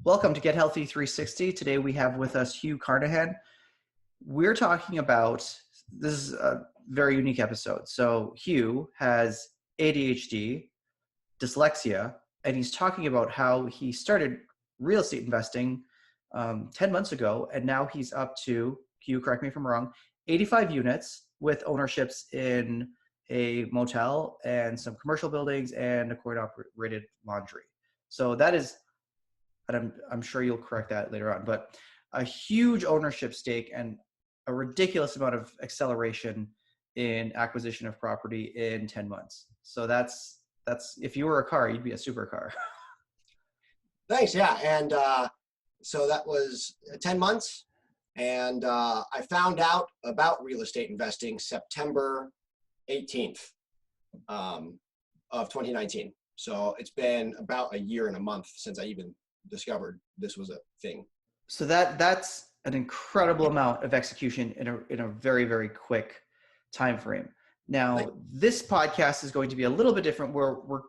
Welcome to GetHealthy360. Today we have with us Hugh Carnahan. We're talking about, this is a very unique episode. So Hugh has ADHD, dyslexia, and he's talking about how he started real estate investing 10 months ago, and now he's up to, Hugh, correct me if I'm wrong, 85 units with ownerships in a motel and some commercial buildings and a coin-operated laundry. So that is, and I'm sure you'll correct that later on, but a huge ownership stake and a ridiculous amount of acceleration in acquisition of property in 10 months. So that's if you were a car, you'd be a supercar. Thanks. Yeah. And so that was 10 months. And I found out about real estate investing September 18th of 2019. So it's been about a year and a month since I even discovered this was a thing. So that's an incredible amount of execution in a very, very quick time frame. Now, this podcast is going to be a little bit different where we're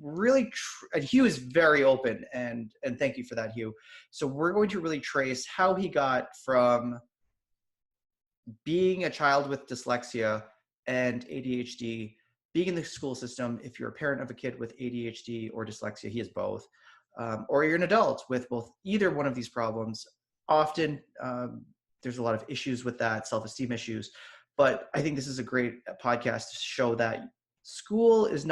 really, and Hugh is very open, and thank you for that, Hugh. So we're going to really trace how he got from being a child with dyslexia and ADHD, being in the school system. If you're a parent of a kid with ADHD or dyslexia, he has both. Or you're an adult with both either one of these problems. Often there's a lot of issues with that, self-esteem issues. But I think this is a great podcast to show that school is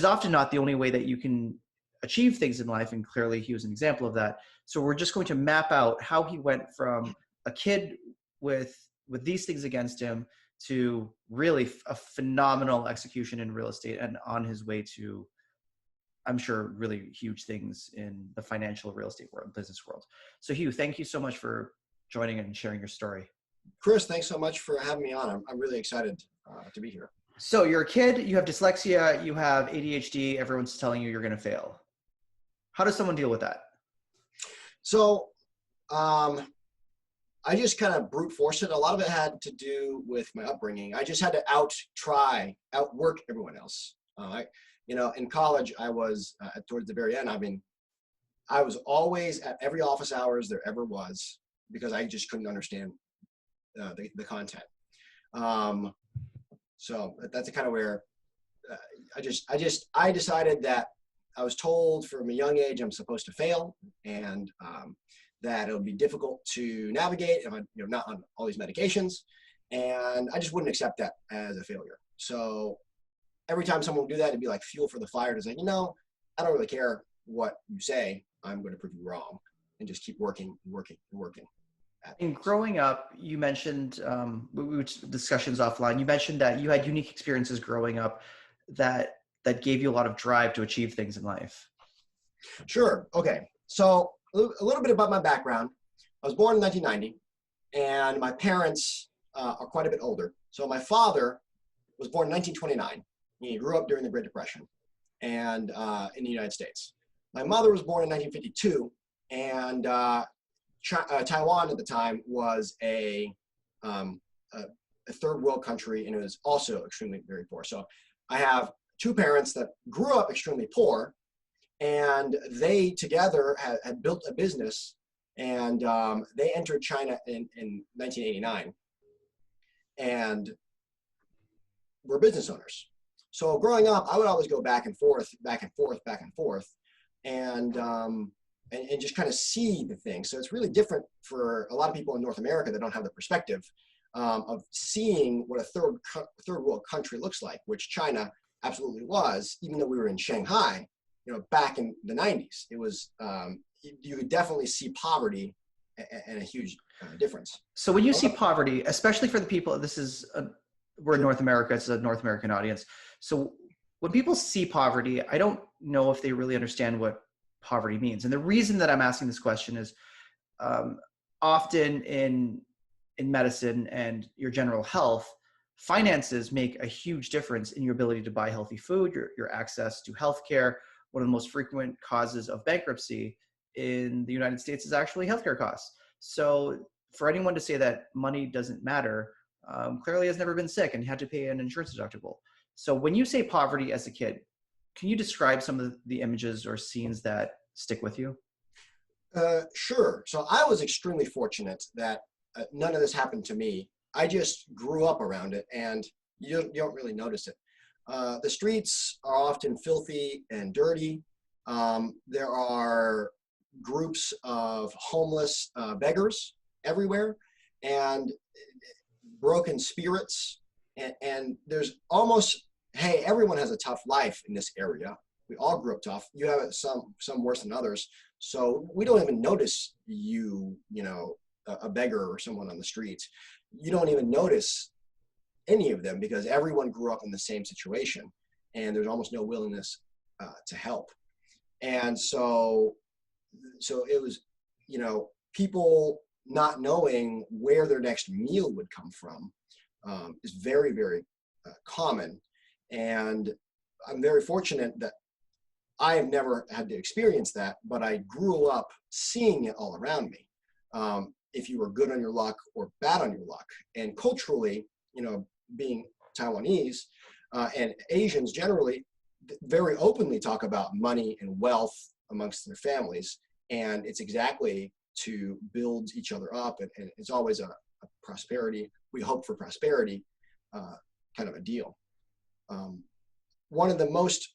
often not the only way that you can achieve things in life. And clearly he was an example of that. So we're just going to map out how he went from a kid with these things against him to really a phenomenal execution in real estate and on his way to, I'm sure, really huge things in the financial real estate world, business world. So Hugh, thank you so much for joining and sharing your story. Kris, thanks so much for having me on. I'm really excited to be here. So you're a kid, you have dyslexia, you have ADHD, everyone's telling you you're going to fail. How does someone deal with that? So I just kind of brute forced it. A lot of it had to do with my upbringing. I just had to outwork everyone else. In college, I was towards the very end. I was always at every office hours there ever was because I just couldn't understand the content. So that's kind of where I decided that I was told from a young age I'm supposed to fail, and that it would be difficult to navigate if I'm not on all these medications, and I just wouldn't accept that as a failure. So every time someone would do that, it'd be like fuel for the fire to say, I don't really care what you say. I'm going to prove you wrong, and just keep working. And growing up, you mentioned, discussions offline, you mentioned that you had unique experiences growing up that gave you a lot of drive to achieve things in life. Sure. Okay. So a little bit about my background. I was born in 1990, and my parents are quite a bit older. So my father was born in 1929. He grew up during the Great Depression and in the United States. My mother was born in 1952, and Taiwan at the time was a third world country, and it was also extremely very poor. So I have two parents that grew up extremely poor, and they together had built a business, and they entered China in 1989 and were business owners. So growing up, I would always go back and forth, and just kind of see the thing. So it's really different for a lot of people in North America that don't have the perspective of seeing what a third world country looks like, which China absolutely was, even though we were in Shanghai, back in the 90s. It was, you could definitely see poverty and a huge difference. So when you see poverty, especially for the people, we're in North America, it's a North American audience. So when people see poverty, I don't know if they really understand what poverty means. And the reason that I'm asking this question is often in medicine and your general health, finances make a huge difference in your ability to buy healthy food, your access to healthcare. One of the most frequent causes of bankruptcy in the United States is actually healthcare costs. So for anyone to say that money doesn't matter, clearly has never been sick and had to pay an insurance deductible. So when you say poverty as a kid, can you describe some of the images or scenes that stick with you? Sure. So I was extremely fortunate that none of this happened to me. I just grew up around it, and you don't really notice it. The streets are often filthy and dirty. There are groups of homeless beggars everywhere, and broken spirits. And there's almost, hey, everyone has a tough life in this area. We all grew up tough. You have it some worse than others. So we don't even notice a beggar or someone on the streets. You don't even notice any of them because everyone grew up in the same situation, and there's almost no willingness to help. And so it was, people not knowing where their next meal would come from is very, very common. And I'm very fortunate that I have never had to experience that, but I grew up seeing it all around me. If you were good on your luck or bad on your luck. And culturally, being Taiwanese and Asians generally very openly talk about money and wealth amongst their families. And it's exactly to build each other up. And it's always a prosperity. We hope for prosperity kind of a deal. One of the most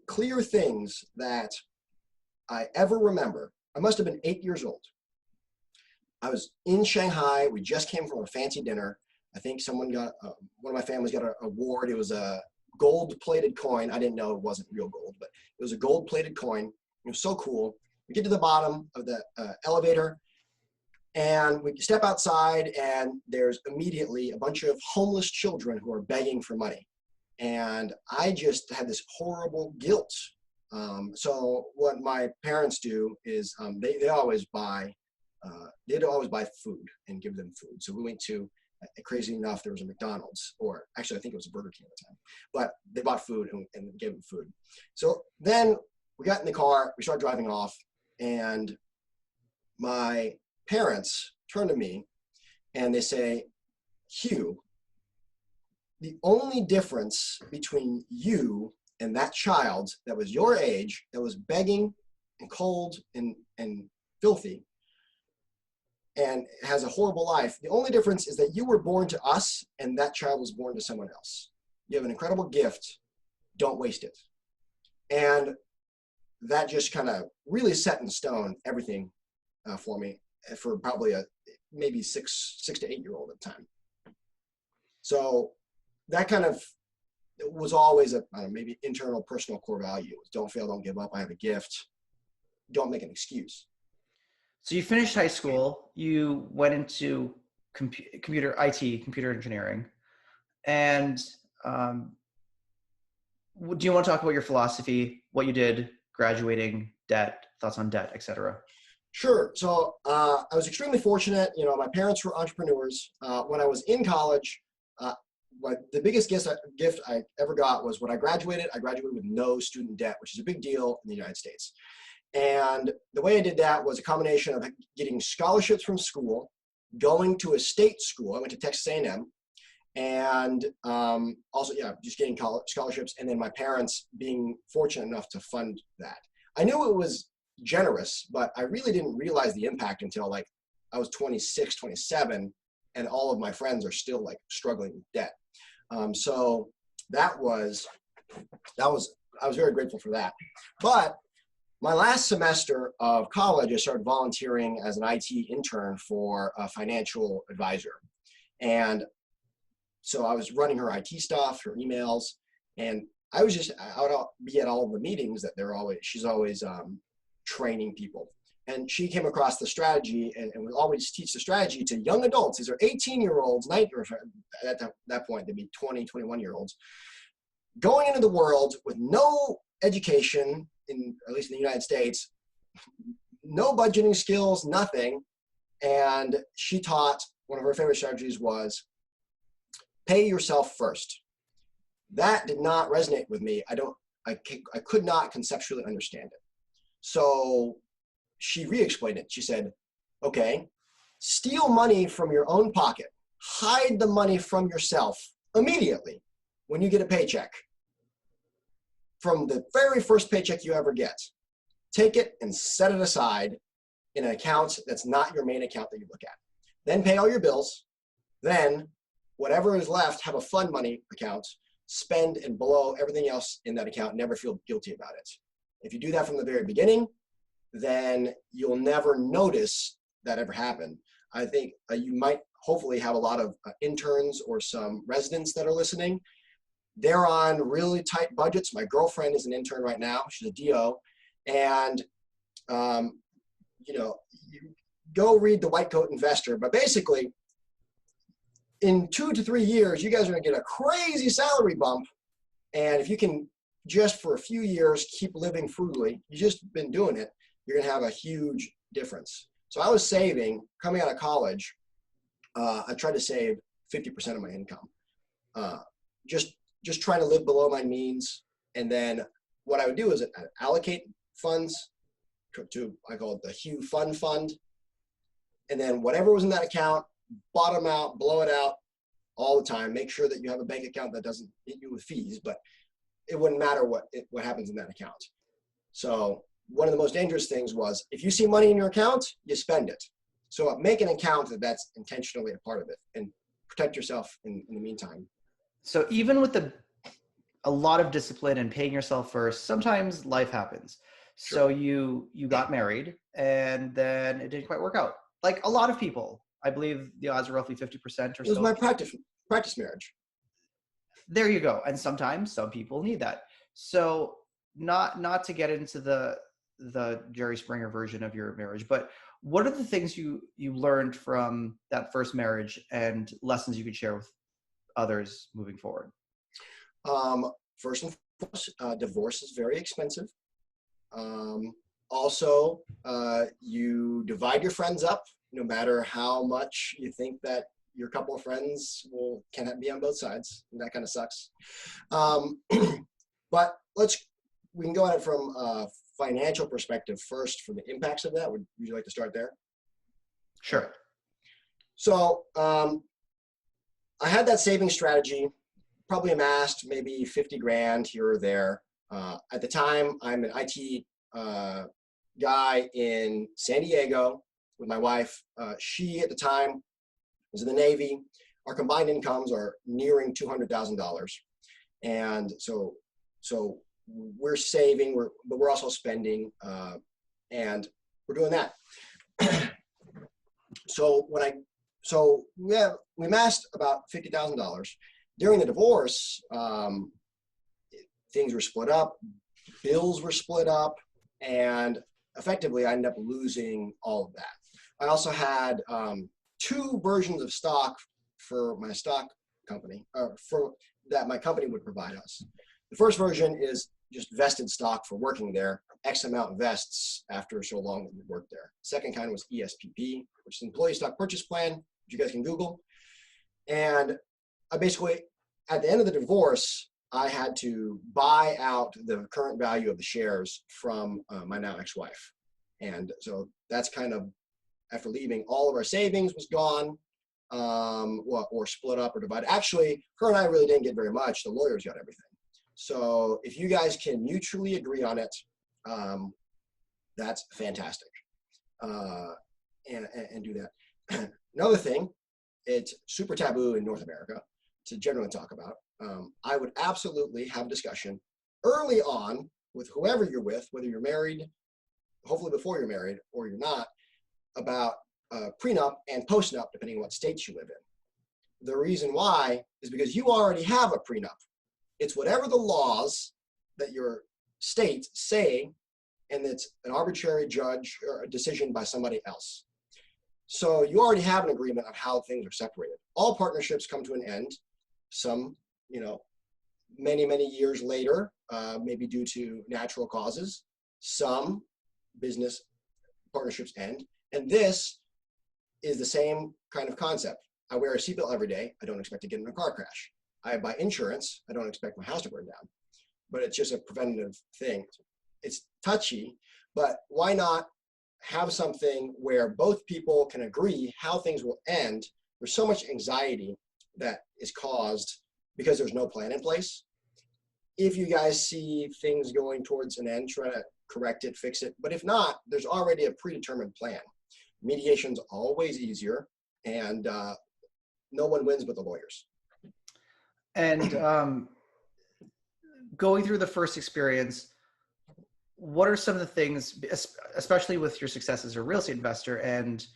clear things that I ever remember, I must have been 8 years old. I was in Shanghai. We just came from a fancy dinner. I think someone got, one of my families got an award. It was a gold-plated coin. I didn't know it wasn't real gold, but it was a gold-plated coin. It was so cool. We get to the bottom of the elevator, and we step outside, and there's immediately a bunch of homeless children who are begging for money. And I just had this horrible guilt. So what my parents do is they always buy, they'd always buy food and give them food. So we went to, crazy enough, there was a McDonald's, or actually I think it was a Burger King at the time, but they bought food and gave them food. So then we got in the car, we started driving off, and my parents turn to me and they say, Hugh, the only difference between you and that child that was your age, that was begging and cold and filthy and has a horrible life, the only difference is that you were born to us and that child was born to someone else. You have an incredible gift. Don't waste it. And that just kind of really set in stone everything for me for probably maybe six to 8 year old at the time. So that kind of was always a maybe internal personal core value. Don't fail, don't give up. I have a gift. Don't make an excuse. So you finished high school, you went into computer engineering. And do you want to talk about your philosophy, what you did, graduating, debt, thoughts on debt, et cetera? Sure. So I was extremely fortunate. My parents were entrepreneurs. When I was in college, the biggest gift I ever got was when I graduated with no student debt, which is a big deal in the United States. And the way I did that was a combination of getting scholarships from school, going to a state school. I went to Texas A&M, and also, just getting scholarships, and then my parents being fortunate enough to fund that. I knew it was generous, but I really didn't realize the impact until I was 26, 27, and all of my friends are still struggling with debt. So I was very grateful for that. But my last semester of college, I started volunteering as an IT intern for a financial advisor. And so I was running her IT stuff, her emails, and I would be at all of the meetings that she's always training people. And she came across the strategy and would always teach the strategy to young adults. These are 18-year-olds, at that point, they'd be 20, 21-year-olds, going into the world with no education, at least in the United States, no budgeting skills, nothing. And she taught, one of her favorite strategies was pay yourself first. That did not resonate with me. I could not conceptually understand it. So she re-explained it. She said, okay, steal money from your own pocket, hide the money from yourself immediately when you get a paycheck. From the very first paycheck you ever get, take it and set it aside in an account that's not your main account that you look at. Then pay all your bills. Then whatever is left, have a fund money account, spend and blow everything else in that account, never feel guilty about it. If you do that from the very beginning, then you'll never notice that ever happened. I think you might hopefully have a lot of interns or some residents that are listening. They're on really tight budgets. My girlfriend is an intern right now. She's a DO. And, you go read The White Coat Investor. But basically, in 2 to 3 years, you guys are going to get a crazy salary bump. And if you can just for a few years keep living frugally, you've just been doing it, you're going to have a huge difference. So I was saving, coming out of college, I tried to save 50% of my income. Just trying to live below my means. And then what I would do is allocate funds to, I call it the Hugh Fund. And then whatever was in that account, bottom out, blow it out all the time. Make sure that you have a bank account that doesn't hit you with fees, but it wouldn't matter what happens in that account. So one of the most dangerous things was if you see money in your account, you spend it. So make an account that's intentionally a part of it and protect yourself in the meantime. So even with a lot of discipline and paying yourself first, sometimes life happens. Sure. So you got married and then it didn't quite work out. Like a lot of people, I believe the odds are roughly 50% or so. It was my practice marriage. There you go. And sometimes some people need that. So not to get into the Jerry Springer version of your marriage, but what are the things you learned from that first marriage and lessons you could share with others moving forward? First and foremost, divorce is very expensive. Also, you divide your friends up, no matter how much you think that your couple of friends can be on both sides. And that kind of sucks. But we can go at it from a financial perspective first for the impacts of that. Would you like to start there? Sure. So I had that saving strategy, probably amassed maybe 50 grand here or there. At the time, I'm an IT guy in San Diego with my wife. She, at the time, was in the Navy. Our combined incomes are nearing $200,000. And so we're saving, but we're also spending, and we're doing that. We amassed about $50,000. During the divorce, things were split up, bills were split up, and effectively I ended up losing all of that. I also had 2 versions of stock for my stock company, that my company would provide us. The first version is just vested stock for working there. X amount vests after so long that you worked there. Second kind was ESPP, which is Employee Stock Purchase Plan, which you guys can Google. And I basically, at the end of the divorce, I had to buy out the current value of the shares from my now ex-wife. And so that's kind of, after leaving, all of our savings was gone, or split up or divided. Actually, her and I really didn't get very much. The lawyers got everything. So if you guys can mutually agree on it, that's fantastic. And do that. Another thing, it's super taboo in North America to generally talk about. I would absolutely have a discussion early on with whoever you're with, whether you're married, hopefully before you're married, or you're not, about prenup and postnup, depending on what states you live in. The reason why is because you already have a prenup. It's whatever the laws that your state say, and it's an arbitrary judge or a decision by somebody else. So you already have an agreement on how things are separated. All partnerships come to an end. Some, many, many years later, maybe due to natural causes. Some business partnerships end. And this is the same kind of concept. I wear a seatbelt every day. I don't expect to get in a car crash. I buy insurance. I don't expect my house to burn down. But it's just a preventative thing. It's touchy, but why not have something where both people can agree how things will end? There's so much anxiety that is caused because there's no plan in place. If you guys see things going towards an end, try to correct it, fix it. But if not, there's already a predetermined plan. Mediation's always easier, and no one wins but the lawyers. And going through the first experience, what are some of the things, especially with your success as a real estate investor, and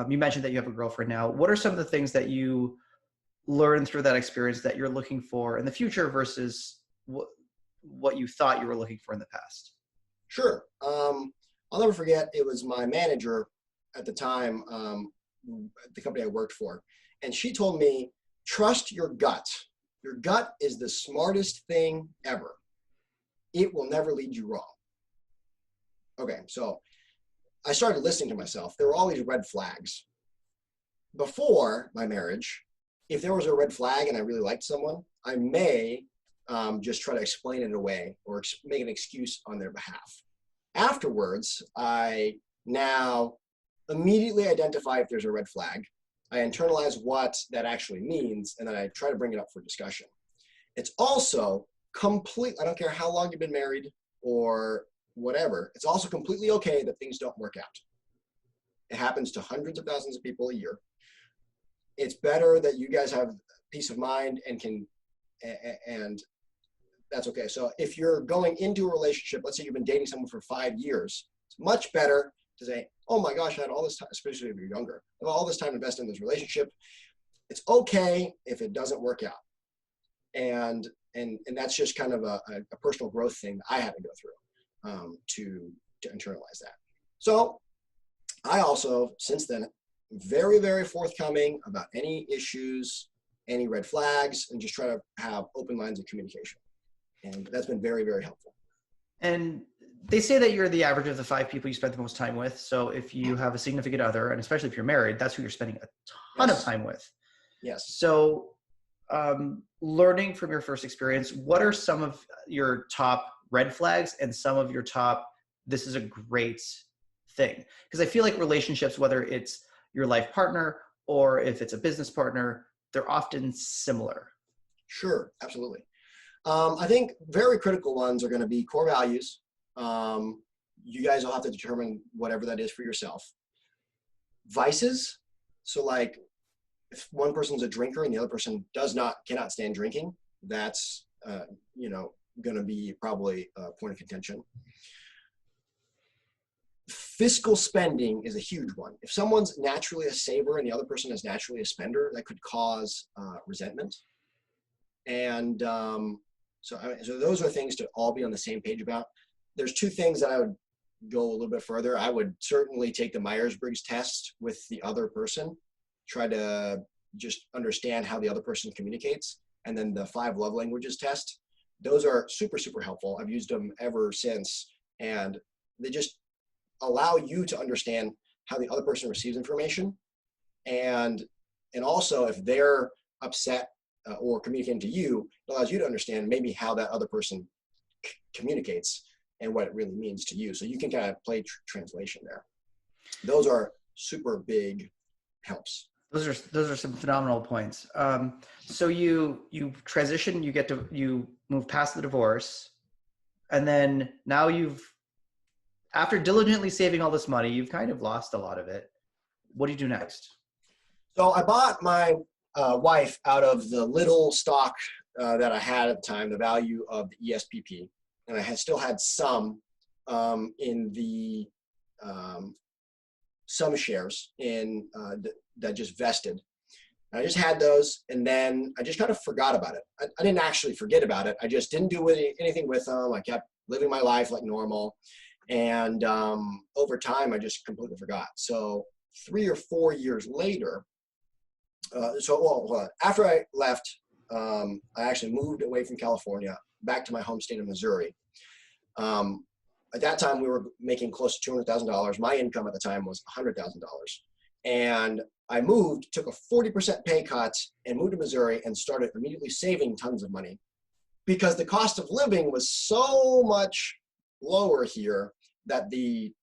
you mentioned that you have a girlfriend now, what are some of the things that you learned through that experience that you're looking for in the future versus what you thought you were looking for in the past? Sure. I'll never forget, it was my manager at the time, the company I worked for, and she told me, trust your gut. Your gut is the smartest thing ever. It will never lead you wrong. Okay, so I started listening to myself. There were always red flags. Before my marriage, if there was a red flag and I really liked someone, I may just try to explain it away or make an excuse on their behalf. Afterwards, I now immediately identify if there's a red flag. I internalize what that actually means, and then I try to bring it up for discussion. It's also I don't care how long you've been married or whatever, it's also completely okay that things don't work out. It happens to hundreds of thousands of people a year. It's better that you guys have peace of mind and that's okay. So if you're going into a relationship, let's say you've been dating someone for 5 years, it's much better to say, oh my gosh, I had all this time, especially if you're younger, I have all this time invested in this relationship. It's okay if it doesn't work out. And that's just kind of a personal growth thing that I had to go through to internalize that. So I also, since then, very, very forthcoming about any issues, any red flags, and just try to have open lines of communication. And that's been very, very helpful. And they say that you're the average of the 5 people you spend the most time with. So if you have a significant other, and especially if you're married, that's who you're spending a ton of time with. Yes. So learning from your first experience, what are some of your top red flags and some of your top, this is a great thing? Because I feel like relationships, whether it's your life partner or if it's a business partner, they're often similar. Sure, absolutely. I think very critical ones are going to be core values. You guys will have to determine whatever that is for yourself. Vices. So like if one person's a drinker and the other person cannot stand drinking, that's, going to be probably a point of contention. Fiscal spending is a huge one. If someone's naturally a saver and the other person is naturally a spender, that could cause resentment. And so those are things to all be on the same page about. There's 2 things that I would go a little bit further. I would certainly take the Myers-Briggs test with the other person, try to just understand how the other person communicates. And then the 5 love languages test. Those are super, super helpful. I've used them ever since. And they just allow you to understand how the other person receives information. And also if they're upset or communicating to you, it allows you to understand maybe how that other person communicates and what it really means to you. So you can kind of play translation there. Those are super big helps. Those are some phenomenal points. So you transition, you move past the divorce, and then now after diligently saving all this money, you've kind of lost a lot of it. What do you do next? So I bought my wife out of the little stock that I had at the time, the value of the ESPP, and I still had some in the some shares in that just vested. And I just had those, and then I just kind of forgot about it. I didn't actually forget about it. I just didn't do anything with them. I kept living my life like normal, and over time, I just completely forgot. So 3 or 4 years later, after I left, I actually moved away from California back to my home state of Missouri. At that time, we were making close to $200,000. My income at the time was $100,000. And I took a 40% pay cut and moved to Missouri and started immediately saving tons of money because the cost of living was so much lower here that the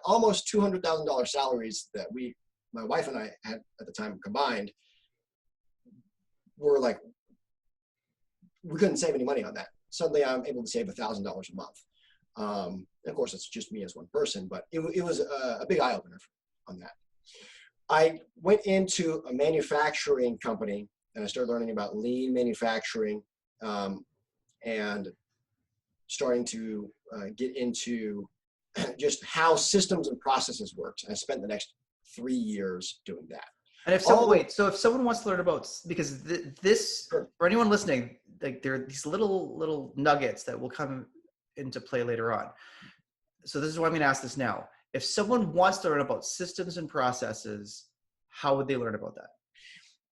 almost $200,000 salaries that my wife and I had at the time combined were like, we couldn't save any money on that. Suddenly I'm able to save $1,000 a month. Of course, it's just me as one person, but it was a big eye-opener on that. I went into a manufacturing company and I started learning about lean manufacturing and starting to get into just how systems and processes worked. And I spent the next 3 years doing that. And if someone wants to learn about, because this, Sure. for anyone listening, like there are these little nuggets that will come into play later on. So this is why I'm going to ask this now. If someone wants to learn about systems and processes, how would they learn about that?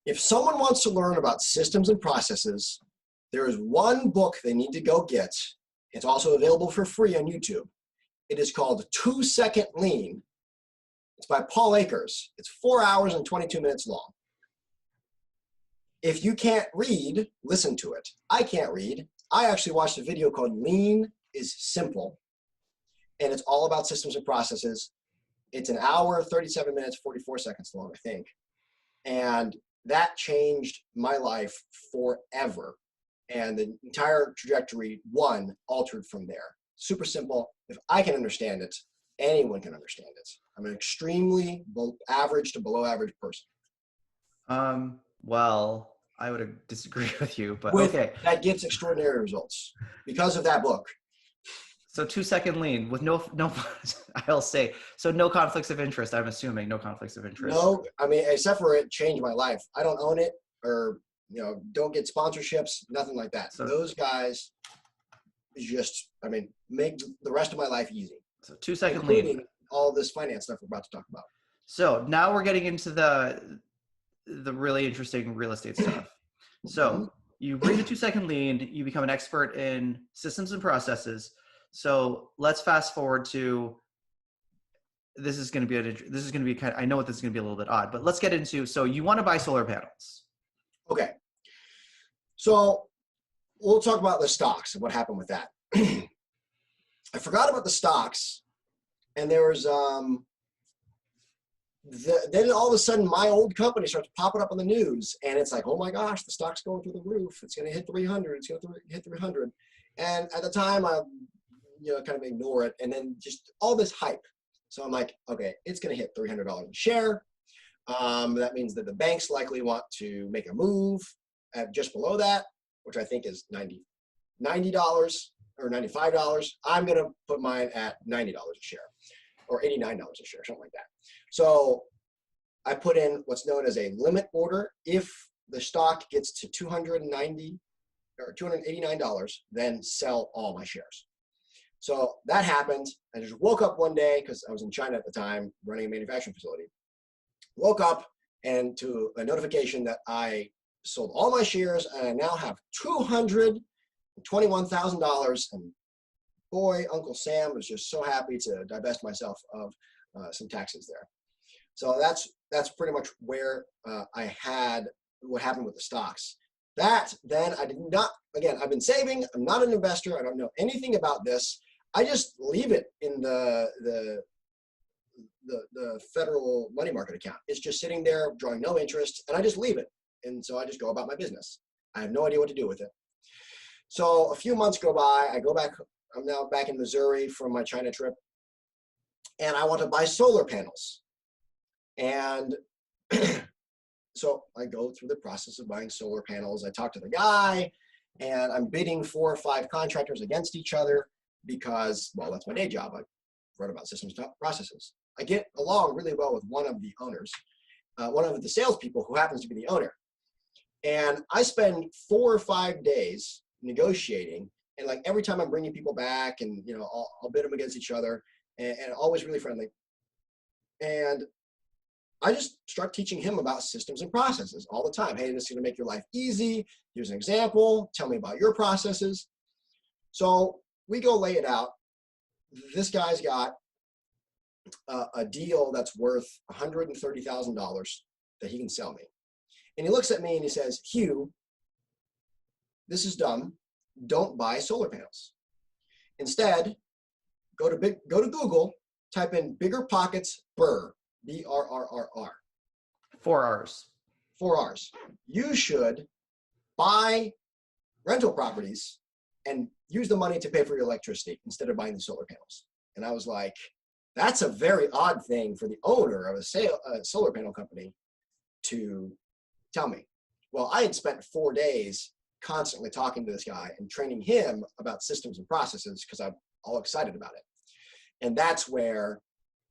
If someone wants to learn about systems and processes, there is one book they need to go get. It's also available for free on YouTube. It is called 2 Second Lean. It's by Paul Akers. It's 4 hours and 22 minutes long. If you can't read, listen to it. I can't read. I actually watched a video called Lean is Simple, and it's all about systems and processes. It's an hour, 37 minutes, 44 seconds long, I think. And that changed my life forever. And the entire trajectory, altered from there. Super simple. If I can understand it, anyone can understand it. I'm an extremely average to below average person. Well, I would disagree with you, but okay. That gets extraordinary results because of that book. So 2 Second Lean with no, I'll say, so no conflicts of interest. I'm assuming no conflicts of interest. No, I mean, except for it changed my life. I don't own it or, don't get sponsorships, nothing like that. So those guys just, make the rest of my life easy. So 2 Second Lean. All this finance stuff we're about to talk about. So now we're getting into the really interesting real estate stuff. So you read the 2 Second Lean, you become an expert in systems and processes. So let's fast forward to, this is going to be kind of, I know what this is going to be a little bit odd, but let's get into, so you want to buy solar panels. Okay. So we'll talk about the stocks and what happened with that. I forgot about the stocks, and there was, then all of a sudden my old company starts popping up on the news, and it's like, oh my gosh, the stock's going through the roof. It's going to hit 300. It's going to hit 300. And at the time, I kind of ignore it, and then just all this hype. So I'm like, okay, it's going to hit $300 a share. That means that the banks likely want to make a move at just below that, which I think is $90 or $95. I'm going to put mine at $90 a share or $89 a share, something like that. So I put in what's known as a limit order. If the stock gets to $290 or $289, then sell all my shares. So that happened. I just woke up one day because I was in China at the time running a manufacturing facility. Woke up and to a notification that I sold all my shares and I now have $221,000. And boy, Uncle Sam was just so happy to divest myself of some taxes there. So that's pretty much where I had what happened with the stocks. That then I did not, again, I've been saving. I'm not an investor. I don't know anything about this. I just leave it in the federal money market account. It's just sitting there drawing no interest, and I just leave it. And so I just go about my business. I have no idea what to do with it. So a few months go by. I go back. I'm now back in Missouri from my China trip, and I want to buy solar panels. And so I go through the process of buying solar panels. I talk to the guy, and I'm bidding 4 or 5 contractors against each other because, well, that's my day job. I wrote about systems and processes. I get along really well with one of the owners, one of the salespeople who happens to be the owner. And I spend 4 or 5 days negotiating. And like every time I'm bringing people back and, I'll bid them against each other and always really friendly. And I just start teaching him about systems and processes all the time. Hey, this is going to make your life easy. Here's an example. Tell me about your processes. So we go lay it out. This guy's got a deal that's worth $130,000 that he can sell me. And he looks at me and he says, Hugh, this is dumb. Don't buy solar panels. Instead, go to Google, type in Bigger Pockets BRRRR, BRRRR. 4 R's. 4 R's. You should buy rental properties and use the money to pay for your electricity instead of buying the solar panels. And I was like, that's a very odd thing for the owner of a solar panel company to tell me. Well, I had spent 4 days constantly talking to this guy and training him about systems and processes because I'm all excited about it. And that's where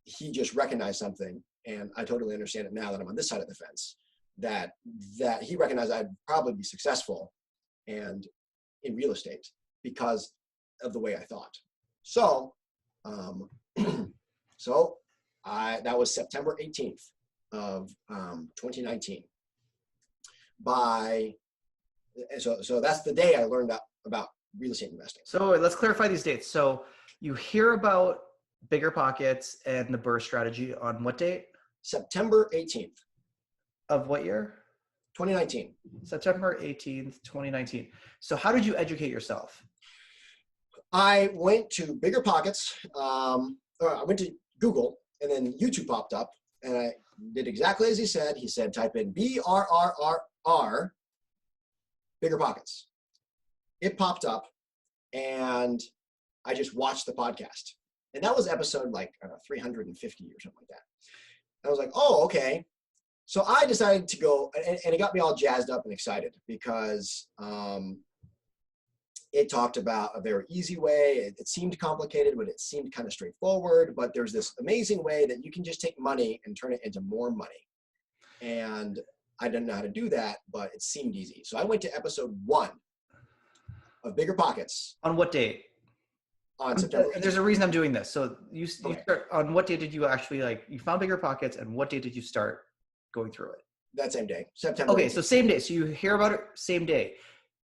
he just recognized something. And I totally understand it now that I'm on this side of the fence, that he recognized I'd probably be successful and in real estate because of the way I thought. So, that was September 18th of 2019. So that's the day I learned about real estate investing. So let's clarify these dates. So you hear about Bigger Pockets and the BRRRR strategy on what date? September 18th. Of what year? 2019. September 18th, 2019. So how did you educate yourself? I went to Bigger Pockets, or I went to Google, and then YouTube popped up, and I did exactly as he said. He said, type in BRRRR, Bigger Pockets. It popped up, and I just watched the podcast. And that was episode like 350 or something like that. I was like, oh, okay. So I decided to go, and it got me all jazzed up and excited because it talked about a very easy way. It seemed complicated, but it seemed kind of straightforward. But there's this amazing way that you can just take money and turn it into more money. And I didn't know how to do that, but it seemed easy. So I went to episode 1 of Bigger Pockets. On what date? On September 18th. There's a reason I'm doing this. So you start, on what day did you actually you found Bigger Pockets, and what day did you start going through it? That same day, September. Okay, 18th. so same day. So you hear about it, same day.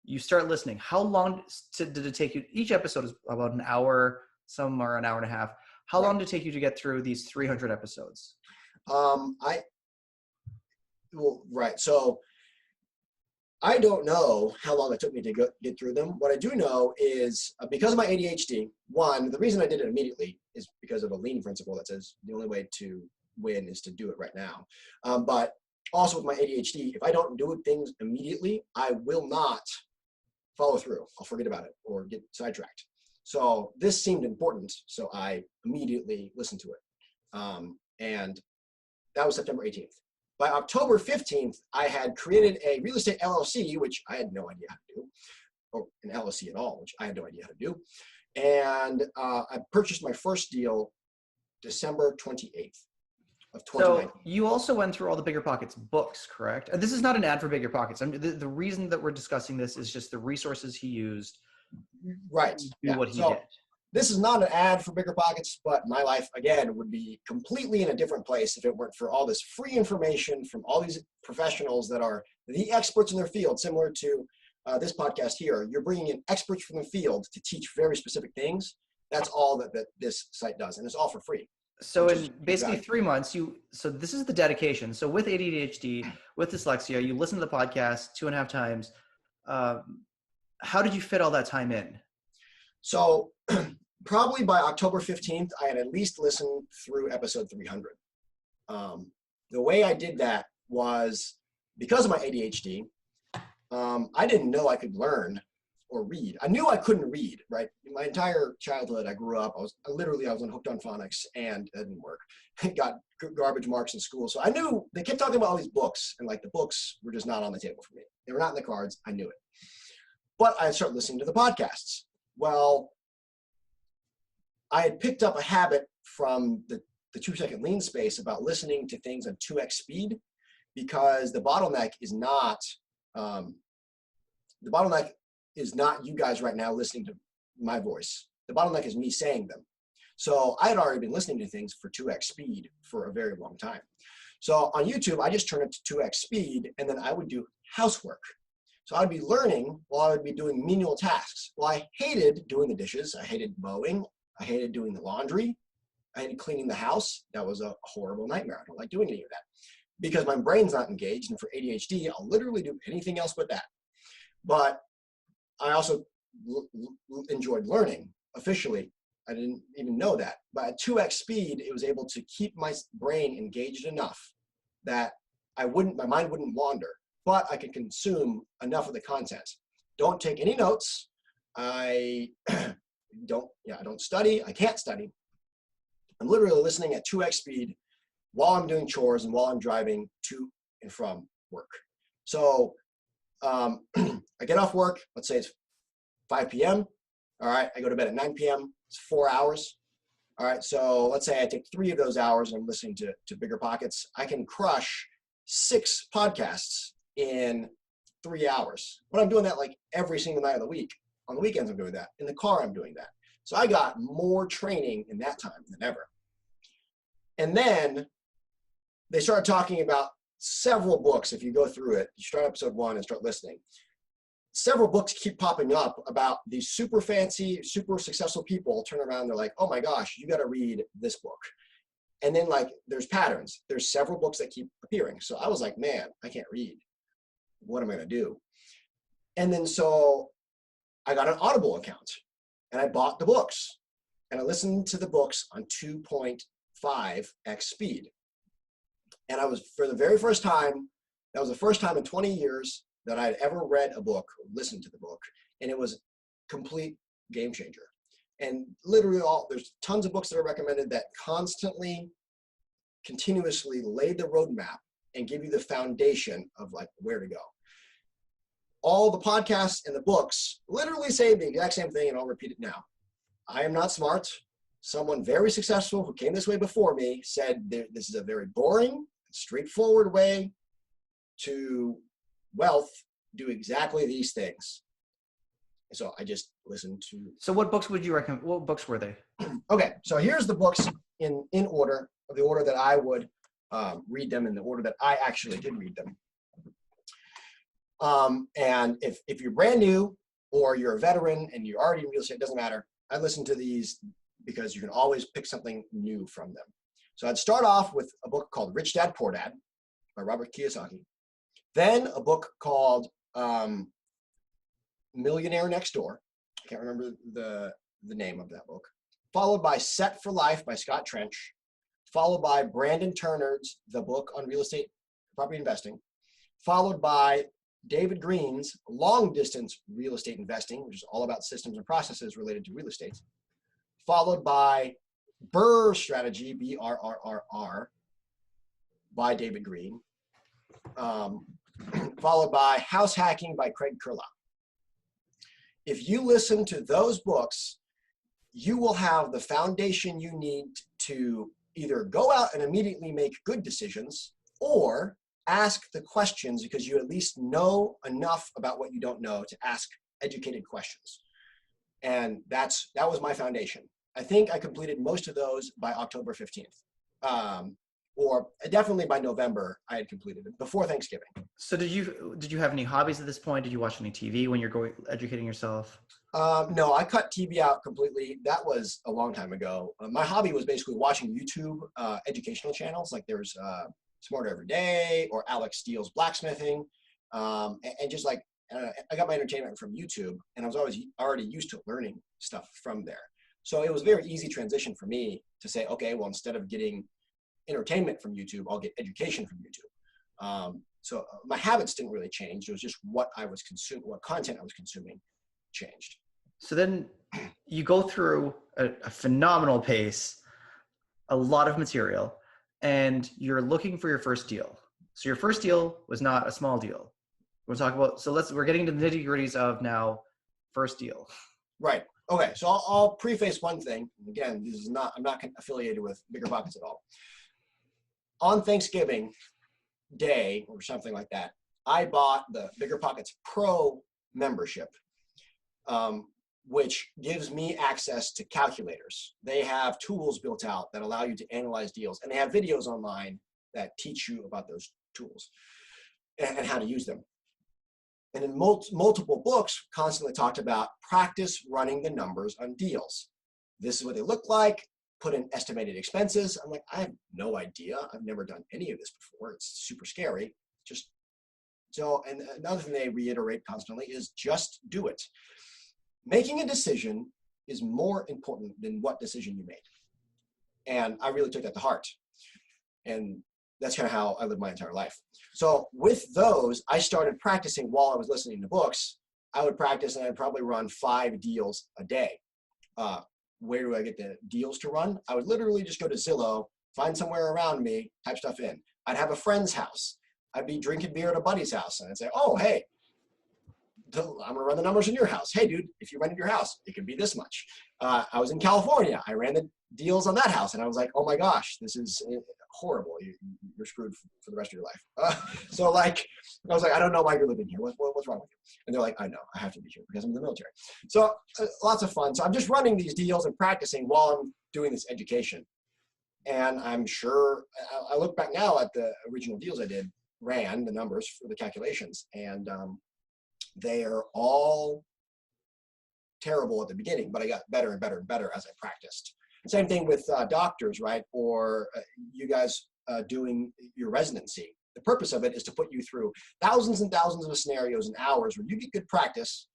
You start listening. How long did it take you? Each episode is about an hour. Some are an hour and a half. How long did it take you to get through these 300 episodes? So I don't know how long it took me to get through them. What I do know is because of my ADHD, the reason I did it immediately is because of a lean principle that says the only way to win is to do it right now. But also with my ADHD, if I don't do things immediately, I will not follow through. I'll forget about it or get sidetracked. So this seemed important, so I immediately listened to it. And that was September 18th. By October 15th, I had created a real estate LLC, which I had no idea how to do, or an LLC at all, which I had no idea how to do. And I purchased my first deal December 28th of 2019. So you also went through all the Bigger Pockets books, correct? And this is not an ad for Bigger Pockets. The reason that we're discussing this is just the resources he used. Right. To do what he did. This is not an ad for Bigger Pockets, but my life, again, would be completely in a different place if it weren't for all this free information from all these professionals that are the experts in their field, similar to this podcast here. You're bringing in experts from the field to teach very specific things. That's all that this site does, and it's all for free. So in basically 3 months, so this is the dedication. So with ADHD, with dyslexia, you listen to the podcast 2.5 times. How did you fit all that time in? So probably by October 15th, I had at least listened through episode 300. The way I did that was because of my ADHD. I didn't know I could learn or read. I knew I couldn't read, right? My entire childhood, I grew up, I was on Hooked on Phonics, and it didn't work. I got garbage marks in school. So I knew they kept talking about all these books, and like the books were just not on the table for me. They were not in the cards. I knew it. But I started listening to the podcasts. Well, I had picked up a habit from the 2-second lean space about listening to things at 2x speed, because the bottleneck is not you guys right now listening to my voice. The bottleneck is me saying them. So I had already been listening to things for 2x speed for a very long time. So on YouTube, I just turned it to 2x speed, and then I would do housework. So I'd be learning while I would be doing menial tasks. Well, I hated doing the dishes. I hated mowing. I hated doing the laundry. I hated cleaning the house. That was a horrible nightmare. I don't like doing any of that because my brain's not engaged. And for ADHD, I'll literally do anything else but that. But I also enjoyed learning officially. I didn't even know that. But at 2x speed, it was able to keep my brain engaged enough that my mind wouldn't wander, but I could consume enough of the content. Don't take any notes. I don't study. I can't study. I'm literally listening at 2x speed while I'm doing chores and while I'm driving to and from work. So I get off work, let's say it's 5 p.m. All right, I go to bed at 9 p.m. It's 4 hours. All right, so let's say I take 3 of those hours and I'm listening to Bigger Pockets. I can crush 6 podcasts in 3 hours. But I'm doing that like every single night of the week. On the weekends, I'm doing that. In the car, I'm doing that. So I got more training in that time than ever. And then they started talking about several books. If you go through it, you start episode 1 and start listening. Several books keep popping up about these super fancy, super successful people turn around. They're like, oh my gosh, you got to read this book. And then like there's patterns. There's several books that keep appearing. So I was like, man, I can't read. What am I going to do? And then so I got an Audible account and I bought the books and I listened to the books on 2.5x speed. And I was, for the very first time, that was the first time in 20 years that I'd ever read a book or listened to the book. And it was a complete game changer. And literally there's tons of books that are recommended that constantly, continuously lay the roadmap and give you the foundation of like where to go. All the podcasts and the books literally say the exact same thing, and I'll repeat it now. I am not smart. Someone very successful who came this way before me said this is a very boring, straightforward way to wealth. Do exactly these things. So I just listened to. So what books would you recommend? What books were they? Okay, so here's the books in order, of the order that I would read them, in the order that I actually did read them. And if you're brand new or you're a veteran and you're already in real estate, it doesn't matter. I listen to these because you can always pick something new from them. So I'd start off with a book called Rich Dad, Poor Dad by Robert Kiyosaki. Then a book called Millionaire Next Door. I can't remember the name of that book. Followed by Set for Life by Scott Trench. Followed by Brandon Turner's The Book on Real Estate Property Investing. Followed by David Green's Long Distance Real Estate Investing, which is all about systems and processes related to real estate. Followed by BRRRR Strategy, BRRRR, by David Green. Followed by House Hacking by Craig Kurla. If you listen to those books, you will have the foundation you need to either go out and immediately make good decisions or ask the questions because you at least know enough about what you don't know to ask educated questions. And that was my foundation. I think I completed most of those by October 15th. Or definitely by November, I had completed it before Thanksgiving. So did you have any hobbies at this point? Did you watch any TV when you're educating yourself? No, I cut TV out completely. That was a long time ago. My hobby was basically watching YouTube educational channels. Like there's Smarter Every Day or Alex Steele's Blacksmithing. And just like, I got my entertainment from YouTube, and I was already used to learning stuff from there. So it was a very easy transition for me to say, okay, well, instead of getting entertainment from YouTube, I'll get education from YouTube. So my habits didn't really change. It was just what content I was consuming changed. So then you go through a phenomenal pace, a lot of material, and you're looking for your first deal. So your first deal was not a small deal. We'll talk about, we're getting into the nitty gritties of now first deal. Right. Okay. So I'll preface one thing. Again, I'm not affiliated with Bigger Pockets at all. On Thanksgiving Day or something like that, I bought the Bigger Pockets Pro membership, which gives me access to calculators. They have tools built out that allow you to analyze deals, and they have videos online that teach you about those tools and how to use them. And in multiple books constantly talked about practice running the numbers on deals. This is what they look like. Put in estimated expenses. I'm like, I have no idea. I've never done any of this before. It's super scary. And another thing they reiterate constantly is just do it. Making a decision is more important than what decision you made. And I really took that to heart. And that's kind of how I lived my entire life. So with those, I started practicing while I was listening to books. I would practice and I'd probably run 5 deals a day. Where do I get the deals to run? I would literally just go to Zillow, find somewhere around me, type stuff in. I'd have a friend's house. I'd be drinking beer at a buddy's house, and I'd say, oh, hey, I'm gonna run the numbers in your house. Hey, dude, if you rented your house, it could be this much. I was in California. I ran the deals on that house, and I was like, oh my gosh, this is horrible. You're screwed for the rest of your life. So like, I was like, I don't know why you're living here. What's wrong with you? And they're like, I know, I have to be here because I'm in the military. So lots of fun. So I'm just running these deals and practicing while I'm doing this education. And I'm sure, I look back now at the original deals I ran the numbers for the calculations, and they are all terrible at the beginning, but I got better and better and better as I practiced. Same thing with doctors, right? Or you guys doing your residency. The purpose of it is to put you through thousands and thousands of scenarios and hours where you get good practice,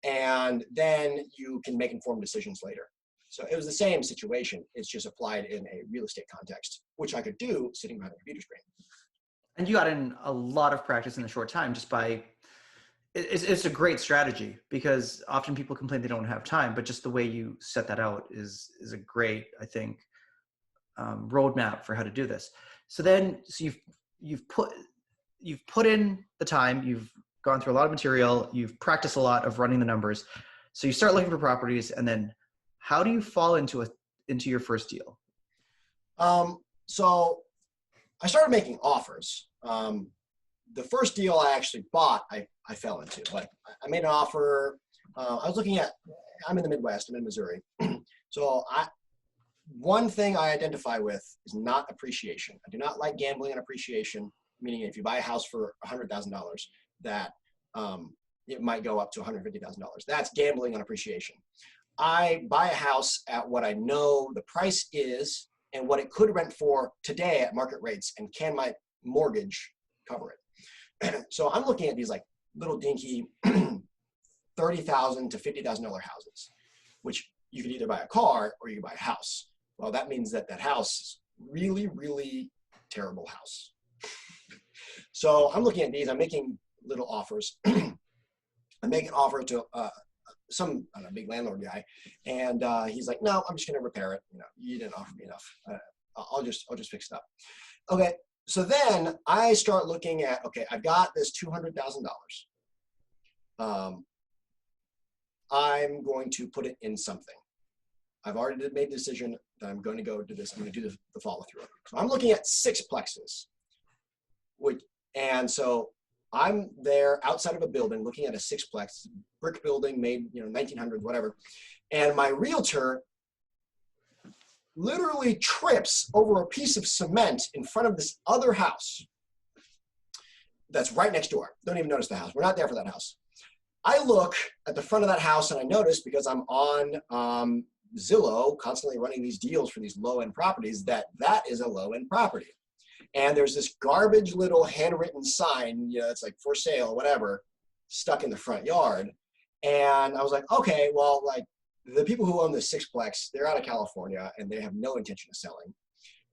and then you can make informed decisions later. So it was the same situation. It's just applied in a real estate context, which I could do sitting behind a computer screen. And you got in a lot of practice in a short time just by, it's a great strategy, because often people complain they don't have time, but just the way you set that out is a great, I think, roadmap for how to do this. So you've put in the time, you've gone through a lot of material, you've practiced a lot of running the numbers. So you start looking for properties, and then how do you fall into your first deal? So I started making offers. The first deal I actually bought, I fell into. Like, I made an offer. I was looking at, I'm in the Midwest, I'm in Missouri. So one thing I identify with is not appreciation. I do not like gambling on appreciation, meaning if you buy a house for $100,000, that it might go up to $150,000. That's gambling on appreciation. I buy a house at what I know the price is and what it could rent for today at market rates, and can my mortgage cover it? So I'm looking at these like little dinky $30,000 to $50,000 houses, which you could either buy a car or you could buy a house. Well, that means that house is really, really terrible house. So I'm looking at these, I'm making little offers. I make an offer to some big landlord guy, and he's like, no, I'm just going to repair it. You didn't offer me enough. I'll just fix it up. Okay. So then I start looking at, okay, I've got this $200,000. I'm going to put it in something. I've already made the decision that I'm going to go to this. I'm going to do the follow through. So I'm looking at 6plexes, and so I'm there outside of a building looking at a 6plex brick building made, 1900s, whatever. And my realtor literally trips over a piece of cement in front of this other house that's right next door. Don't even notice the house. We're not there for that house. I look at the front of that house and I notice, because I'm on Zillow, constantly running these deals for these low-end properties, that is a low-end property. And there's this garbage little handwritten sign, it's like for sale or whatever, stuck in the front yard. And I was like, okay, well, like, the people who own the 6plex, they're out of California and they have no intention of selling.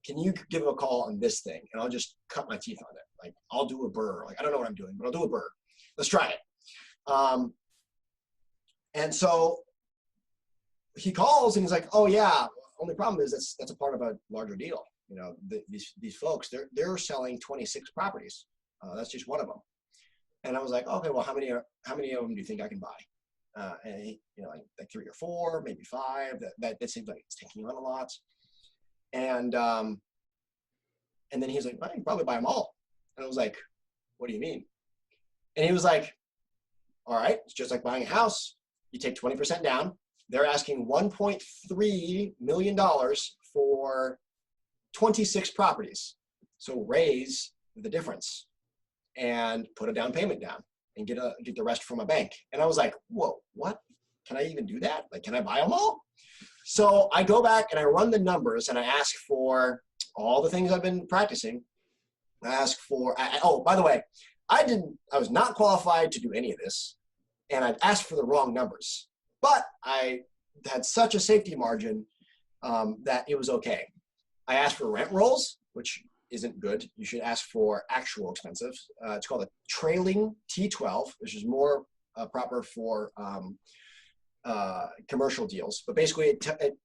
Can you give them a call on this thing? And I'll just cut my teeth on it. Like, I'll do a burr. Like, I don't know what I'm doing, but I'll do a burr. Let's try it. And so he calls and he's like, oh yeah, only problem is that's a part of a larger deal. These folks, they're selling 26 properties. That's just one of them. And I was like, okay, well, how many of them do you think I can buy? And he, like 3 or 4, maybe 5. That seems like it's taking on a lot. And then he's like, well, you can probably buy them all. And I was like, what do you mean? And he was like, all right, it's just like buying a house. You take 20% down. They're asking $1.3 million for 26 properties. So raise the difference and put a down payment down and get the rest from a bank. And I was like, whoa, what? Can I even do that? Like, can I buy them all? So I go back and I run the numbers and I ask for all the things I've been practicing. I ask for, oh, by the way, I was not qualified to do any of this, and I'd asked for the wrong numbers, but I had such a safety margin that it was okay. I asked for rent rolls, which isn't good. You should ask for actual expenses. It's called a trailing T12, which is more proper for commercial deals, but basically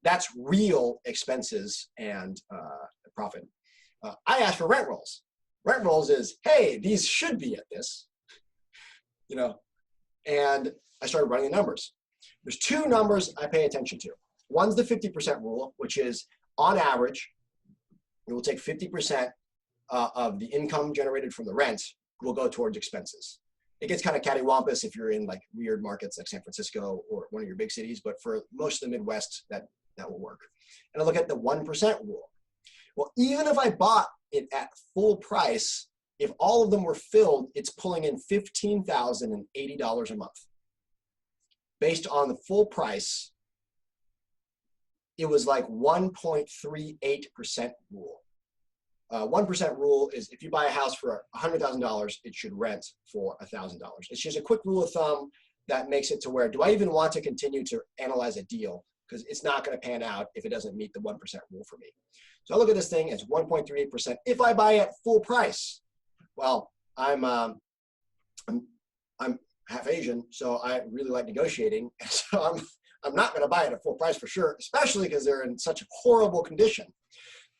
that's real expenses and profit. I asked for rent rolls. Rent rolls is, hey, these should be at this, and I started running the numbers. There's two numbers I pay attention to. One's the 50% rule, which is on average, it will take 50% of the income generated from the rent will go towards expenses. It gets kind of cattywampus if you're in like weird markets like San Francisco or one of your big cities, but for most of the Midwest, that will work. And I look at the 1% rule. Well, even if I bought it at full price, if all of them were filled, it's pulling in $15,080 a month. Based on the full price, it was like 1.38% rule. 1% rule is if you buy a house for $100,000, it should rent for $1,000. It's just a quick rule of thumb that makes it to where, do I even want to continue to analyze a deal? Because it's not going to pan out if it doesn't meet the 1% rule for me. So I look at this thing as 1.38% if I buy at full price. Well, I'm half Asian, so I really like negotiating. And so I'm not going to buy it at full price for sure, especially because they're in such horrible condition.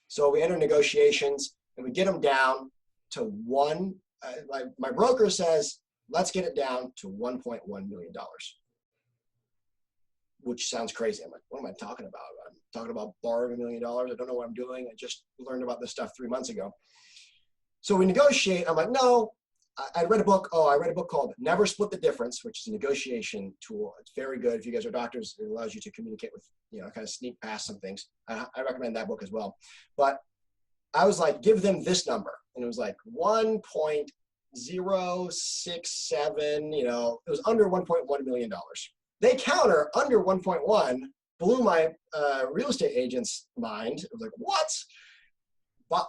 So we enter negotiations and we get them down to my broker says, let's get it down to $1.1 million, which sounds crazy. I'm like, what am I talking about? I'm talking about borrowing $1 million. I don't know what I'm doing. I just learned about this stuff 3 months ago. So we negotiate. I'm like, no, I read a book. Oh, I read a book called Never Split the Difference, which is a negotiation tool. It's very good. If you guys are doctors, it allows you to communicate with, kind of sneak past some things. I recommend that book as well. But I was like, give them this number. And it was like 1.067, it was under $1.1 million. They counter under 1.1, blew my real estate agent's mind. It was like, what? But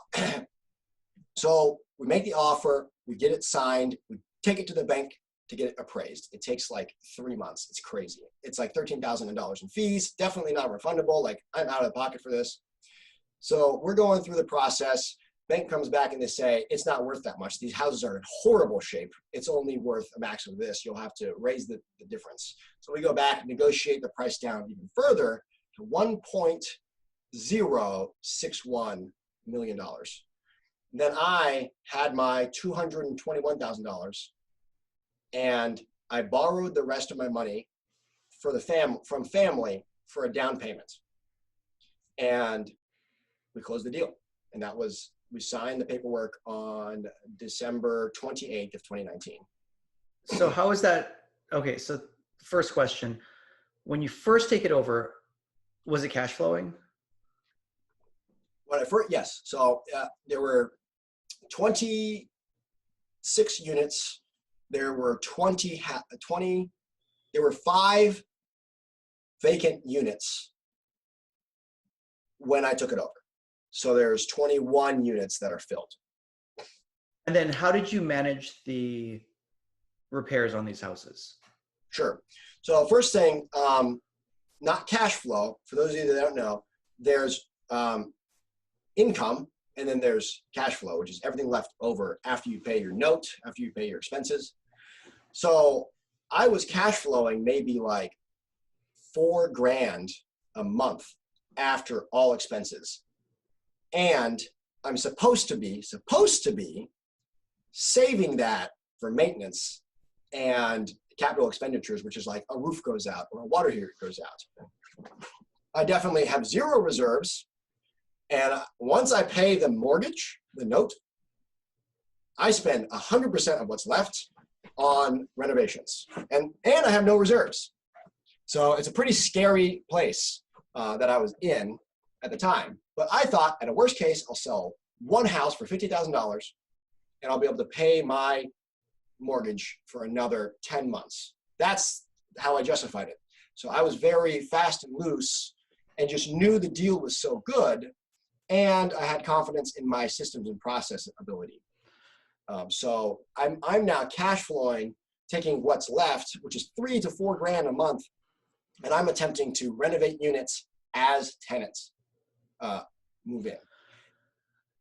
so we make the offer, we get it signed, we take it to the bank to get it appraised. It takes like 3 months. It's crazy. It's like $13,000 in fees, definitely not refundable. Like, I'm out of pocket for this. So we're going through the process. Bank comes back and they say, it's not worth that much. These houses are in horrible shape. It's only worth a max of this. You'll have to raise the difference. So we go back and negotiate the price down even further to $1.061 million. Then I had my $221,000 and I borrowed the rest of my money from family for a down payment. And we closed the deal. And we signed the paperwork on December 28th of 2019. So how is that? Okay. So first question, when you first take it over, was it cash flowing? Yes. So there were 26 units. There were 5 vacant units when I took it over. So there's 21 units that are filled. And then how did you manage the repairs on these houses? Sure. So first thing, not cash flow. For those of you that don't know, there's income, and then there's cash flow, which is everything left over after you pay your note, after you pay your expenses. So I was cash flowing maybe like $4,000 a month after all expenses. And I'm supposed to be saving that for maintenance and capital expenditures, which is like a roof goes out or a water heater goes out. I definitely have 0 reserves. And once I pay the mortgage, the note, I spend 100% of what's left on renovations. And I have no reserves. So it's a pretty scary place that I was in at the time. But I thought, at a worst case, I'll sell one house for $50,000 and I'll be able to pay my mortgage for another 10 months. That's how I justified it. So I was very fast and loose and just knew the deal was so good. And I had confidence in my systems and process ability. So I'm now cash flowing, taking what's left, which is $3,000 to $4,000 a month, and I'm attempting to renovate units as tenants move in.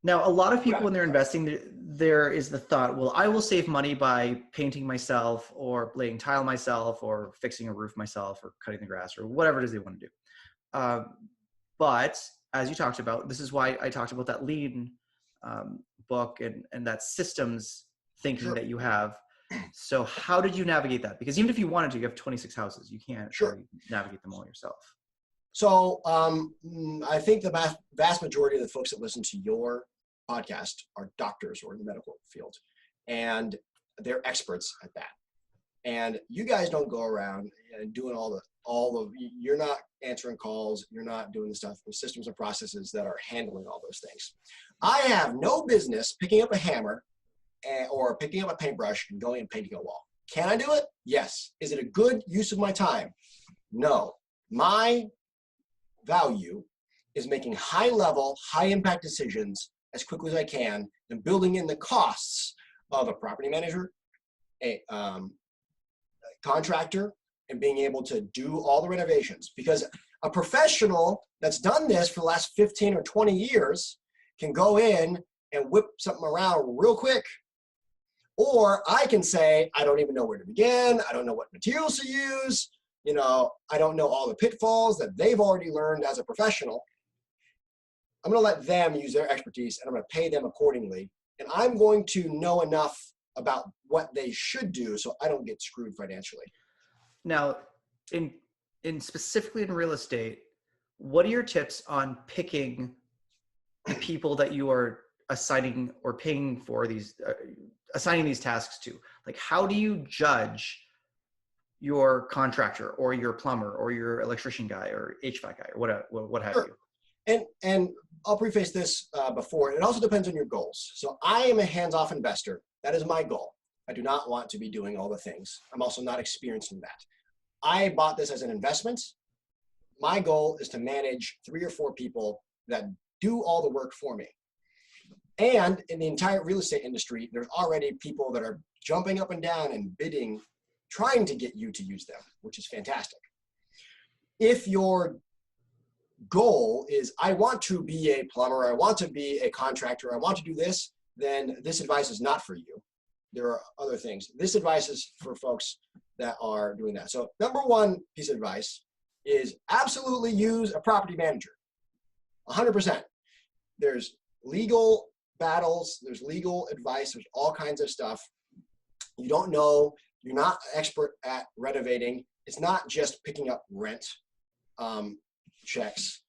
Now, a lot of people when they're investing, there is the thought, well, I will save money by painting myself or laying tile myself or fixing a roof myself or cutting the grass or whatever it is they want to do. But as you talked about, this is why I talked about that lean book and that systems thinking that you have. So how did you navigate that? Because even if you wanted to, you have 26 houses. You can't navigate them all yourself. So I think the vast majority of the folks that listen to your podcast are doctors or in the medical field, and they're experts at that. And you guys don't go around doing you're not answering calls, you're not doing the stuff, the systems and processes that are handling all those things. I have no business picking up a hammer or picking up a paintbrush and going and painting a wall. Can I do it? Yes. Is it a good use of my time? No. My value is making high level, high impact decisions as quickly as I can and building in the costs of a property manager, a contractor, and being able to do all the renovations. Because a professional that's done this for the last 15 or 20 years can go in and whip something around real quick. Or I can say, I don't even know where to begin. I don't know what materials to use. I don't know all the pitfalls that they've already learned as a professional. I'm going to let them use their expertise and I'm going to pay them accordingly. And I'm going to know enough about what they should do so I don't get screwed financially. Now, in specifically in real estate, what are your tips on picking the people that you are assigning or paying for these, assigning these tasks to? Like, how do you judge your contractor or your plumber or your electrician guy or HVAC guy or what have you? And I'll preface this before. It also depends on your goals. So I am a hands-off investor. That is my goal. I do not want to be doing all the things. I'm also not experienced in that. I bought this as an investment. My goal is to manage 3 or 4 people that do all the work for me. And in the entire real estate industry, there's already people that are jumping up and down and bidding, trying to get you to use them, which is fantastic. If your goal is, I want to be a plumber, I want to be a contractor, I want to do this, then this advice is not for you. There are other things. This advice is for folks that are doing that. So number one piece of advice is absolutely use a property manager. 100%. There's legal battles, there's legal advice, there's all kinds of stuff. You don't know, you're not an expert at renovating. It's not just picking up rent checks.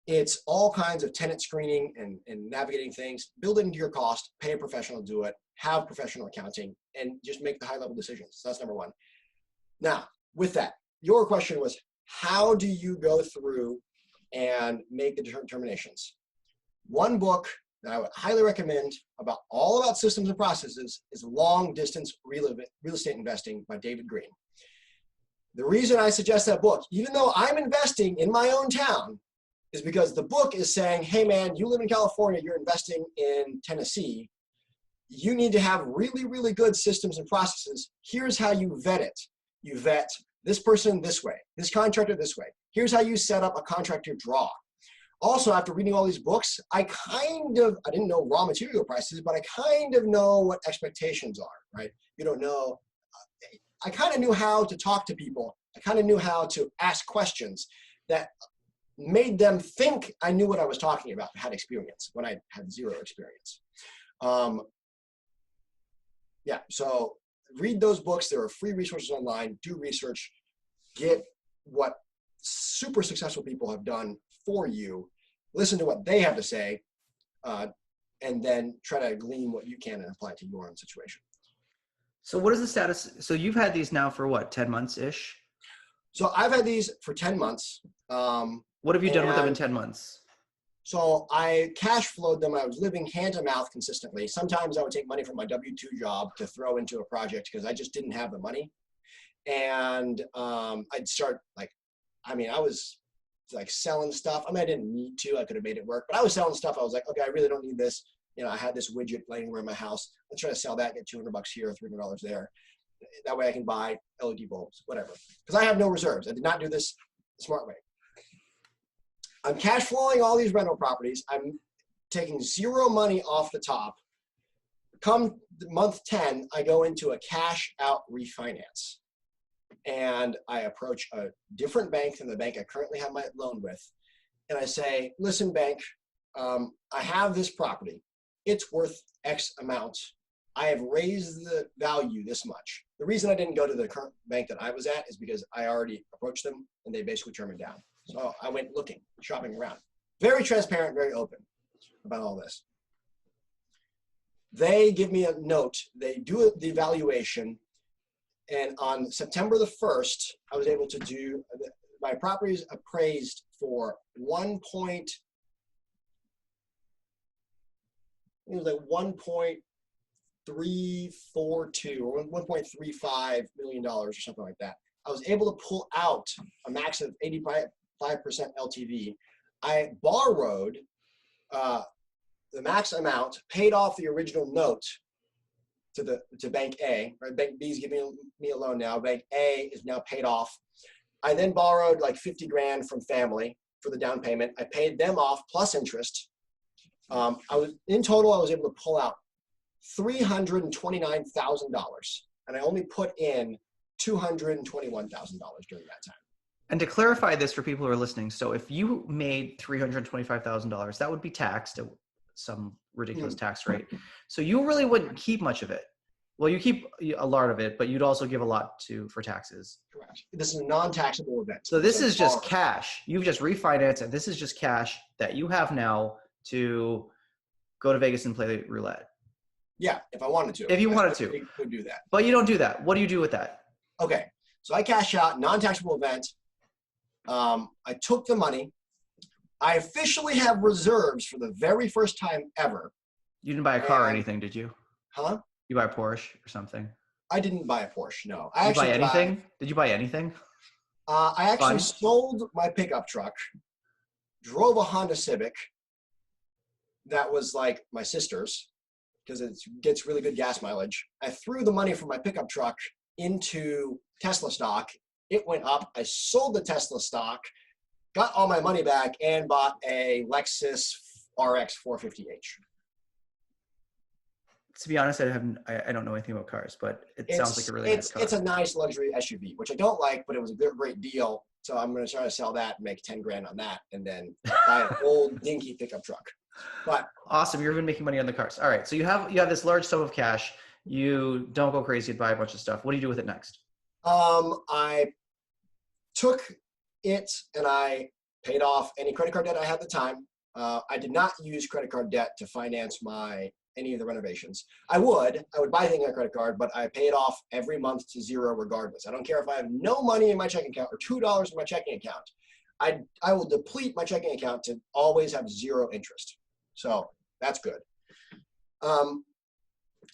It's all kinds of tenant screening and navigating things. Build it into your cost, pay a professional to do it, have professional accounting, and just make the high level decisions. So that's number one. Now, with that, your question was, how do you go through and make the determinations? One book that I would highly recommend all about systems and processes is Long Distance Real Estate Investing by David Green. The reason I suggest that book, even though I'm investing in my own town, is because the book is saying, hey man, you live in California, you're investing in Tennessee, you need to have really, really good systems and processes. Here's how you vet it. You vet this person this way, this contractor this way. Here's how you set up a contractor draw. Also, after reading all these books, I didn't know raw material prices, but I kind of know what expectations are, right? You don't know. I kind of knew how to talk to people. I kind of knew how to ask questions that made them think I knew what I was talking about, had experience when I had zero experience. So read those books. There are free resources online. Do research. Get what super successful people have done for you. Listen to what they have to say, and then try to glean what you can and apply it to your own situation. So what is the status? So you've had these now for what, 10 months-ish? So I've had these for 10 months. What have you done with them in 10 months? So I cash flowed them. I was living hand to mouth consistently. Sometimes I would take money from my W-2 job to throw into a project because I just didn't have the money. And I'd start I was selling stuff. I didn't need to, I could have made it work, but I was selling stuff. I was like, okay, I really don't need this. I had this widget laying around my house. Let's try to sell that, get $200 here, $300 there. That way I can buy LED bulbs, whatever. Because I have no reserves. I did not do this the smart way. I'm cash flowing all these rental properties. I'm taking zero money off the top. Come month 10, I go into a cash out refinance. And I approach a different bank than the bank I currently have my loan with. And I say, listen, bank, I have this property. It's worth X amount. I have raised the value this much. The reason I didn't go to the current bank that I was at is because I already approached them and they basically turned me down. So I went looking, shopping around. Very transparent, very open about all this. They give me a note. They do the evaluation. And on September the 1st, I was able to do, my properties appraised for it was like 1.342 or $1.35 million or something like that. I was able to pull out a max of 85% LTV. I borrowed the max amount, paid off the original note to Bank A. Right? Bank B is giving me a loan now. Bank A is now paid off. I then borrowed like 50 grand from family for the down payment. I paid them off plus interest. In total, I was able to pull out $329,000, and I only put in $221,000 during that time. And to clarify this for people who are listening, so if you made $325,000, that would be taxed at some ridiculous tax rate. So you really wouldn't keep much of it. Well, you keep a lot of it, but you'd also give a lot for taxes. Correct. This is a non-taxable event. So this is just cash. You've just refinanced, and this is just cash that you have now to go to Vegas and play roulette. Yeah, if I wanted to. If you wanted to. We could do that. But you don't do that. What do you do with that? Okay, so I cash out, non-taxable event. I took the money. I officially have reserves for the very first time ever. You didn't buy a car or anything, did you? Huh? You buy a Porsche or something? I didn't buy a Porsche, no. Did you buy anything? Did you buy anything? I actually sold my pickup truck, drove a Honda Civic that was like my sister's because it gets really good gas mileage. I threw the money from my pickup truck into Tesla stock. It went up. I sold the Tesla stock, got all my money back, and bought a Lexus RX 450h. To be honest, I don't know anything about cars, but it sounds like a really nice car. It's a nice luxury SUV, which I don't like, but it was a great deal. So I'm going to try to sell that and make 10 grand on that, and then buy an old dinky pickup truck. But awesome, you're even making money on the cars. All right, so you have this large sum of cash. You don't go crazy and buy a bunch of stuff. What do you do with it next? I took it and I paid off any credit card debt I had at the time. I did not use credit card debt to finance any of the renovations. I would buy things on credit card, but I pay it off every month to zero regardless. I don't care if I have no money in my checking account or $2 in my checking account. I will deplete my checking account to always have zero interest. So that's good.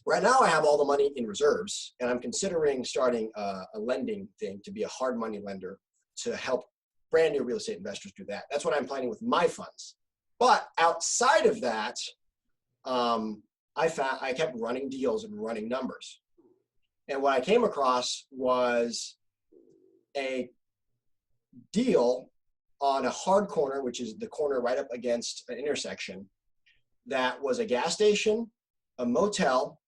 Right now I have all the money in reserves, and I'm considering starting a lending thing to be a hard money lender to help brand new real estate investors do that. That's what I'm planning with my funds. But outside of that, I kept running deals and running numbers. And what I came across was a deal on a hard corner, which is the corner right up against an intersection, that was a gas station, a motel,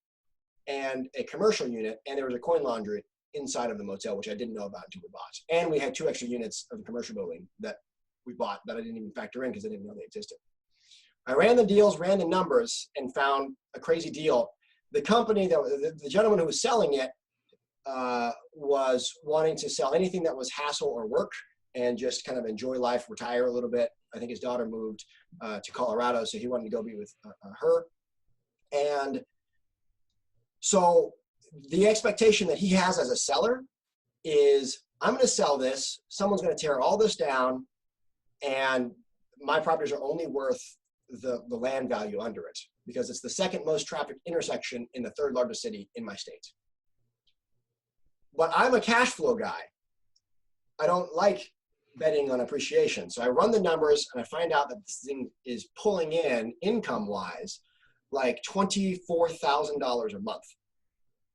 and a commercial unit, and there was a coin laundry inside of the motel, which I didn't know about until we bought. And we had 2 extra units of the commercial building that we bought that I didn't even factor in because I didn't know they existed. I ran the deals, ran the numbers, and found a crazy deal. The company, the gentleman who was selling it was wanting to sell anything that was hassle or work and just kind of enjoy life, retire a little bit. I think his daughter moved to Colorado, so he wanted to go be with her. And so the expectation that he has as a seller is, I'm going to sell this, someone's going to tear all this down, and my properties are only worth the land value under it because it's the second most trafficked intersection in the 3rd largest city in my state. But I'm a cash flow guy. I don't like betting on appreciation. So I run the numbers and I find out that this thing is pulling in income-wise like $24,000 a month.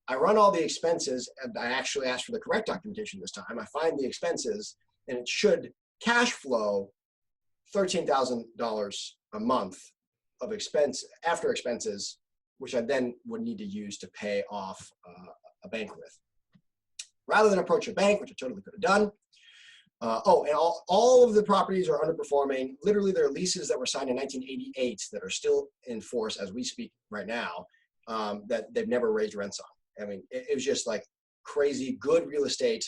I run all the expenses, and I actually asked for the correct documentation this time. I find the expenses, and it should cash flow $13,000 a month after expenses, which I then would need to use to pay off a bank with. Rather than approach a bank, which I totally could have done. And all of the properties are underperforming. Literally, there are leases that were signed in 1988 that are still in force as we speak right now, that they've never raised rents on. I mean, it was just like crazy good real estate.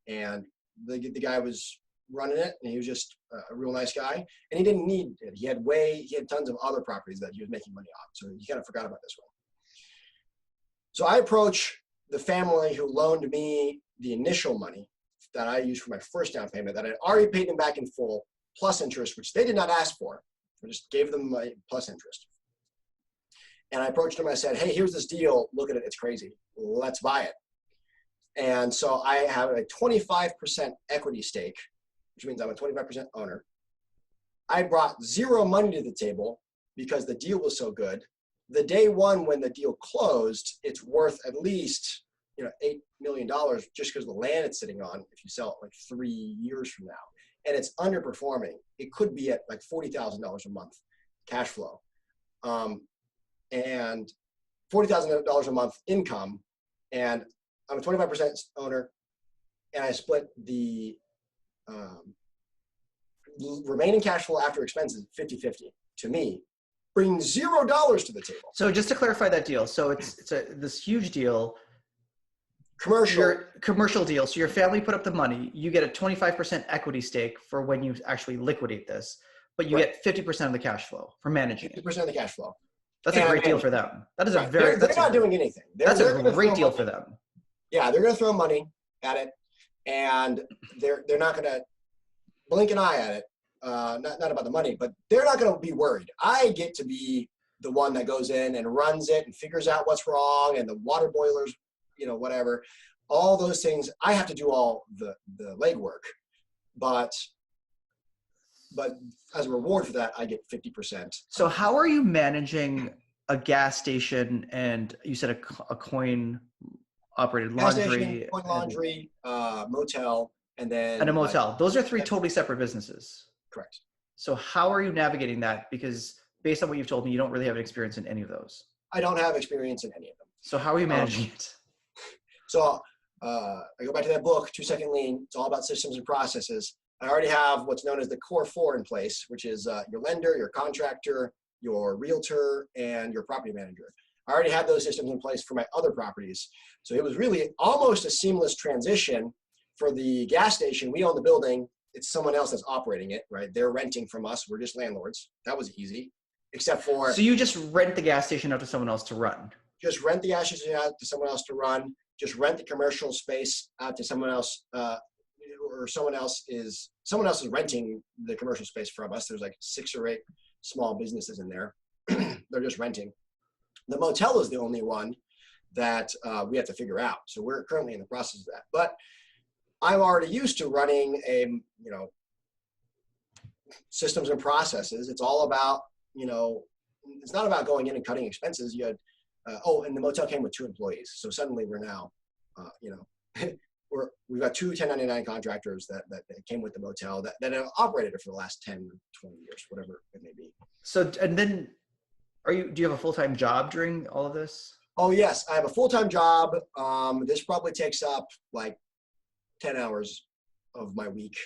And the guy was running it, and he was just a real nice guy. And he didn't need it. He had tons of other properties that he was making money on. So he kind of forgot about this one. So I approach the family who loaned me the initial money that I used for my first down payment that I'd already paid them back in full, plus interest, which they did not ask for. I just gave them my plus interest. And I approached them. I said, hey, here's this deal. Look at it. It's crazy. Let's buy it. And so I have a 25% equity stake, which means I'm a 25% owner. I brought zero money to the table because the deal was so good. The day one when the deal closed, it's worth at least $8 million just because of the land it's sitting on if you sell it like 3 years from now. And it's underperforming. It could be at like $40,000 a month cash flow. And $40,000 a month income. And I'm a 25% owner, and I split the remaining cash flow after expenses 50-50 to me, bringing $0 to the table. So just to clarify that deal, so it's this huge deal. Commercial deal. So your family put up the money. You get a 25% equity stake for when you actually liquidate this, but you get 50% of the cash flow for managing 50% of the cash flow. That's a great deal for them. That is they're not doing anything. That's a great deal for them. Yeah, they're going to throw money at it, and they're not going to blink an eye at it. Not about the money, but they're not going to be worried. I get to be the one that goes in and runs it and figures out what's wrong, and the water boilers, whatever, all those things. I have to do all the legwork, but as a reward for that, I get 50%. So how are you managing a gas station and you said a coin operated laundry, station, coin laundry, motel, and a motel? Those are three totally separate businesses. Correct. So how are you navigating that? Because based on what you've told me, you don't really have an experience in any of those. I don't have experience in any of them. So how are you managing it? So I go back to that book, 2 Second Lean. It's all about systems and processes. I already have what's known as the core four in place, which is your lender, your contractor, your realtor, and your property manager. I already have those systems in place for my other properties. So it was really almost a seamless transition. For the gas station, we own the building. It's someone else that's operating it, right? They're renting from us. We're just landlords. That was easy, except for... So you just rent the gas station out to someone else to run? Just rent the gas station out to someone else to run. Just rent the commercial space out to someone else, or someone else is renting the commercial space from us. There's like 6 or 8 small businesses in there. They're just renting. The motel is the only one that we have to figure out. So we're currently in the process of that. But I'm already used to running systems and processes. It's all about, it's not about going in and cutting expenses. You had, and the motel came with 2 employees. So suddenly we're now, we've got 2 1099 contractors that came with the motel that have operated it for the last 10, 20 years, whatever it may be. So, and then do you have a full-time job during all of this? Oh yes, I have a full-time job. This probably takes up like 10 hours of my week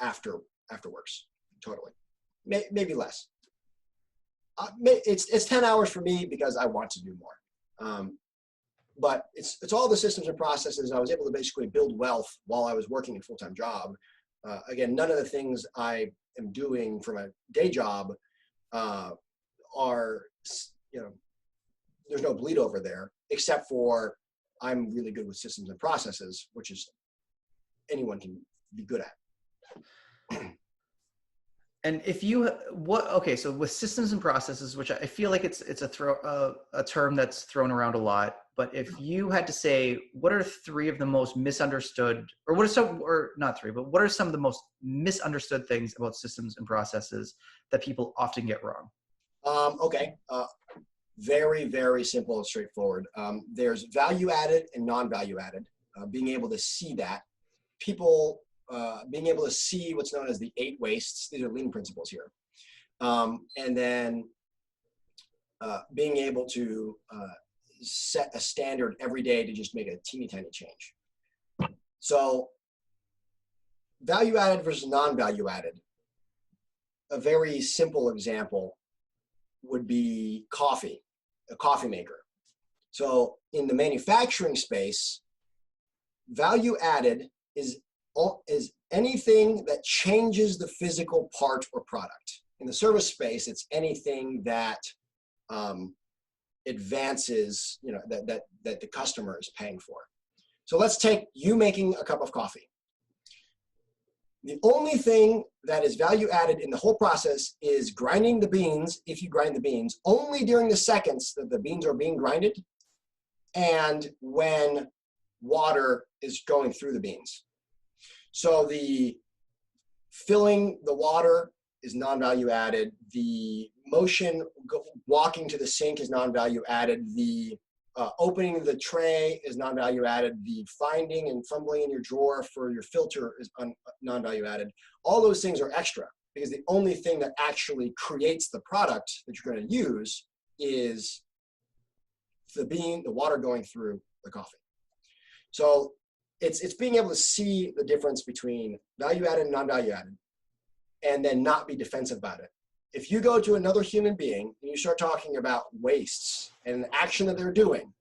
after works, totally. Maybe less. It's 10 hours for me because I want to do more. But it's all the systems and processes. I was able to basically build wealth while I was working a full-time job. Again, none of the things I am doing for my day job are, there's no bleed over there, except for I'm really good with systems and processes, which is anyone can be good at. And so with systems and processes, which I feel like it's a term that's thrown around a lot, but if you had to say, what are 3 of the most misunderstood, or what are some of the most misunderstood things about systems and processes that people often get wrong? Okay. Very, very simple and straightforward. There's value added and non-value added. Being able to see that. People being able to see what's known as the 8 wastes. These are lean principles here. And then being able to set a standard every day to just make a teeny tiny change. So value added versus non-value added. A very simple example would be coffee, a coffee maker. So in the manufacturing space, value added is anything that changes the physical part or product. In the service space, it's anything that advances, that the customer is paying for. So let's take you making a cup of coffee. The only thing that is value added in the whole process is grinding the beans, if you grind the beans, only during the seconds that the beans are being grinded and when water is going through the beans. So the filling the water is non-value added. The motion walking to the sink is non-value added. The opening the tray is non-value added. The finding and fumbling in your drawer for your filter is non-value added. All those things are extra because the only thing that actually creates the product that you're going to use is the water going through the coffee. So it's being able to see the difference between value added and non-value added and then not be defensive about it. If you go to another human being and you start talking about wastes and an action that they're doing,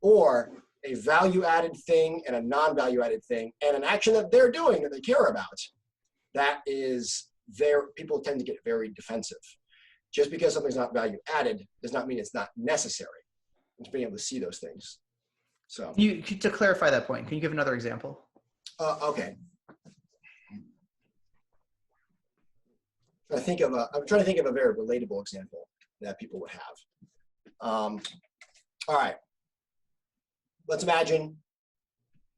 or a value-added thing and a non-value added thing, and an action that they're doing that they care about, people tend to get very defensive. Just because something's not value-added does not mean it's not necessary. It's being able to see those things. So, to clarify that point, can you give another example? Okay. I'm trying to think of a very relatable example that people would have. All right. Let's imagine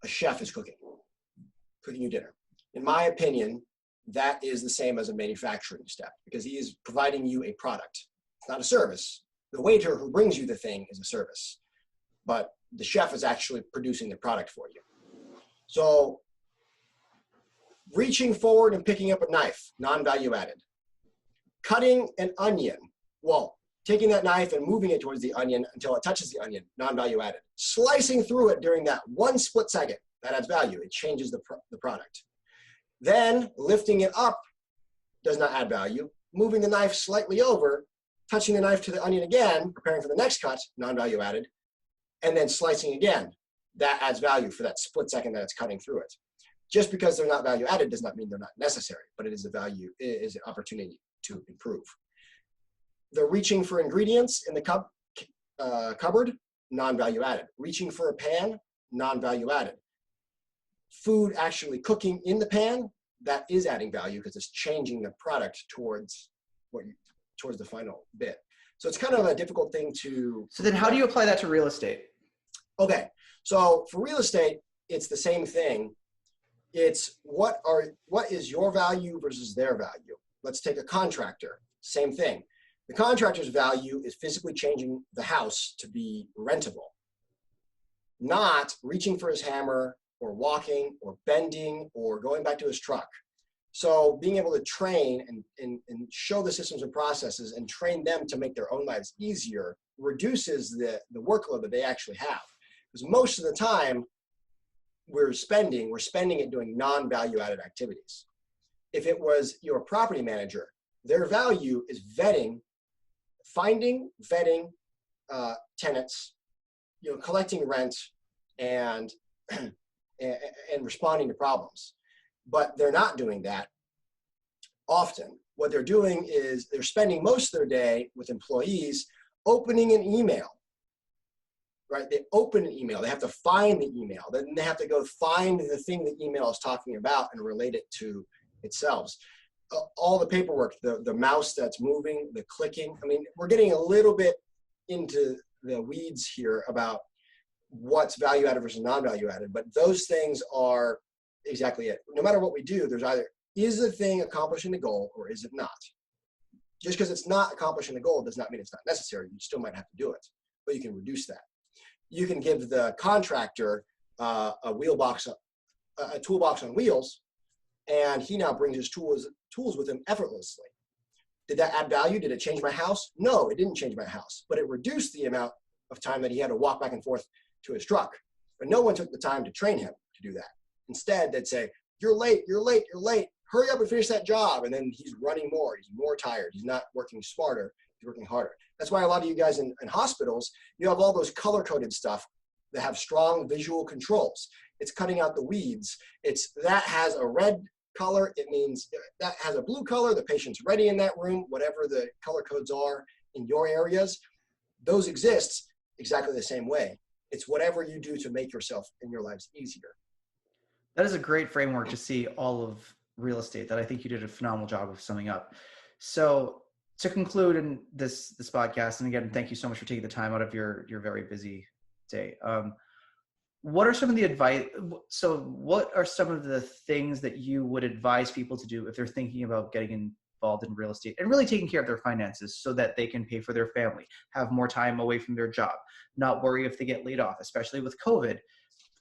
a chef is cooking you dinner. In my opinion, that is the same as a manufacturing step because he is providing you a product. It's not a service. The waiter who brings you the thing is a service, but the chef is actually producing the product for you. So reaching forward and picking up a knife, non-value added. Cutting an onion, taking that knife and moving it towards the onion until it touches the onion, non-value added. Slicing through it during that one split second, that adds value. It changes the product. Then lifting it up does not add value. Moving the knife slightly over, touching the knife to the onion again, preparing for the next cut, non-value added, and then slicing again. That adds value for that split second that it's cutting through it. Just because they're not value added does not mean they're not necessary, but it is an opportunity to improve. The reaching for ingredients in the cupboard, non-value added. Reaching for a pan, non-value added. Food actually cooking in the pan, that is adding value because it's changing the product towards the final bit. So it's kind of a difficult thing to. So then how do you apply that to real estate? Okay, so for real estate, it's the same thing. It's what is your value versus their value. Let's take a contractor, same thing. The contractor's value is physically changing the house to be rentable, not reaching for his hammer or walking or bending or going back to his truck. So being able to train and show the systems and processes and train them to make their own lives easier reduces the workload that they actually have. Because most of the time we're spending it doing non-value added activities. If it was your property manager, their value is finding tenants, collecting rent and responding to problems. But they're not doing that often. What they're doing is they're spending most of their day with employees opening an email, right? They open an email. They have to find the email. Then they have to go find the thing the email is talking about and relate it to itself. All the paperwork, the mouse that's moving, the clicking. I mean, we're getting a little bit into the weeds here about what's value added versus non-value added, but those things are exactly it. No matter what we do, there's either is the thing accomplishing the goal or is it not? Just because it's not accomplishing the goal does not mean it's not necessary. You still might have to do it, but you can reduce that. You can give the contractor a toolbox on wheels, and he now brings his tools with him effortlessly. Did that add value? Did it change my house? No, it didn't change my house, but it reduced the amount of time that he had to walk back and forth to his truck. But no one took the time to train him to do that. Instead, they'd say, you're late, you're late, you're late. Hurry up and finish that job. And then he's running more. He's more tired. He's not working smarter. He's working harder. That's why a lot of you guys in hospitals, you have all those color-coded stuff that have strong visual controls. It's cutting out the weeds. It's that has a red color. It means that has a blue color. The patient's ready in that room, whatever the color codes are in your areas. Those exist exactly the same way. It's whatever you do to make yourself and your lives easier. That is a great framework to see all of real estate that I think you did a phenomenal job of summing up. So to conclude in this podcast, and again, thank you so much for taking the time out of your very busy day. What are some of the advice? So what are some of the things that you would advise people to do if they're thinking about getting involved in real estate and really taking care of their finances so that they can pay for their family, have more time away from their job, not worry if they get laid off, especially with COVID?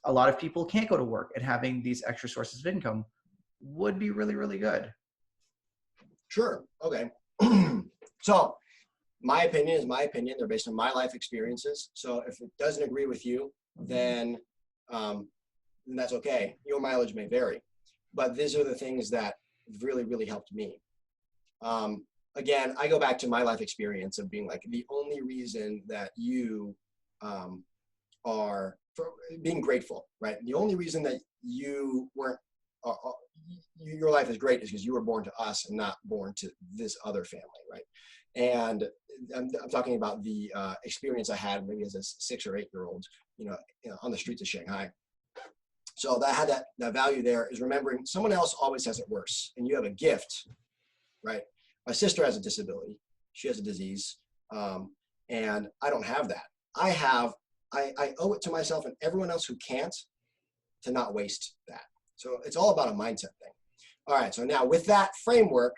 A lot of people can't go to work, and having these extra sources of income would be really, really good. Sure. Okay. So my opinion is my opinion. They're based on my life experiences. So if it doesn't agree with you, then that's okay. Your mileage may vary, but these are the things that really, really helped me. Again, I go back to my life experience of being like, the only reason that you are for being grateful, right? The only reason that you weren't, your life is great is because you were born to us and not born to this other family, right? And I'm talking about the experience I had maybe as a 6 or 8 year old, on the streets of Shanghai. So that had that value there is remembering someone else always has it worse, and you have a gift, right? My sister has a disability. She has a disease, and I don't have that. I owe it to myself and everyone else who can't to not waste that. So it's all about a mindset thing. All right, so now with that framework,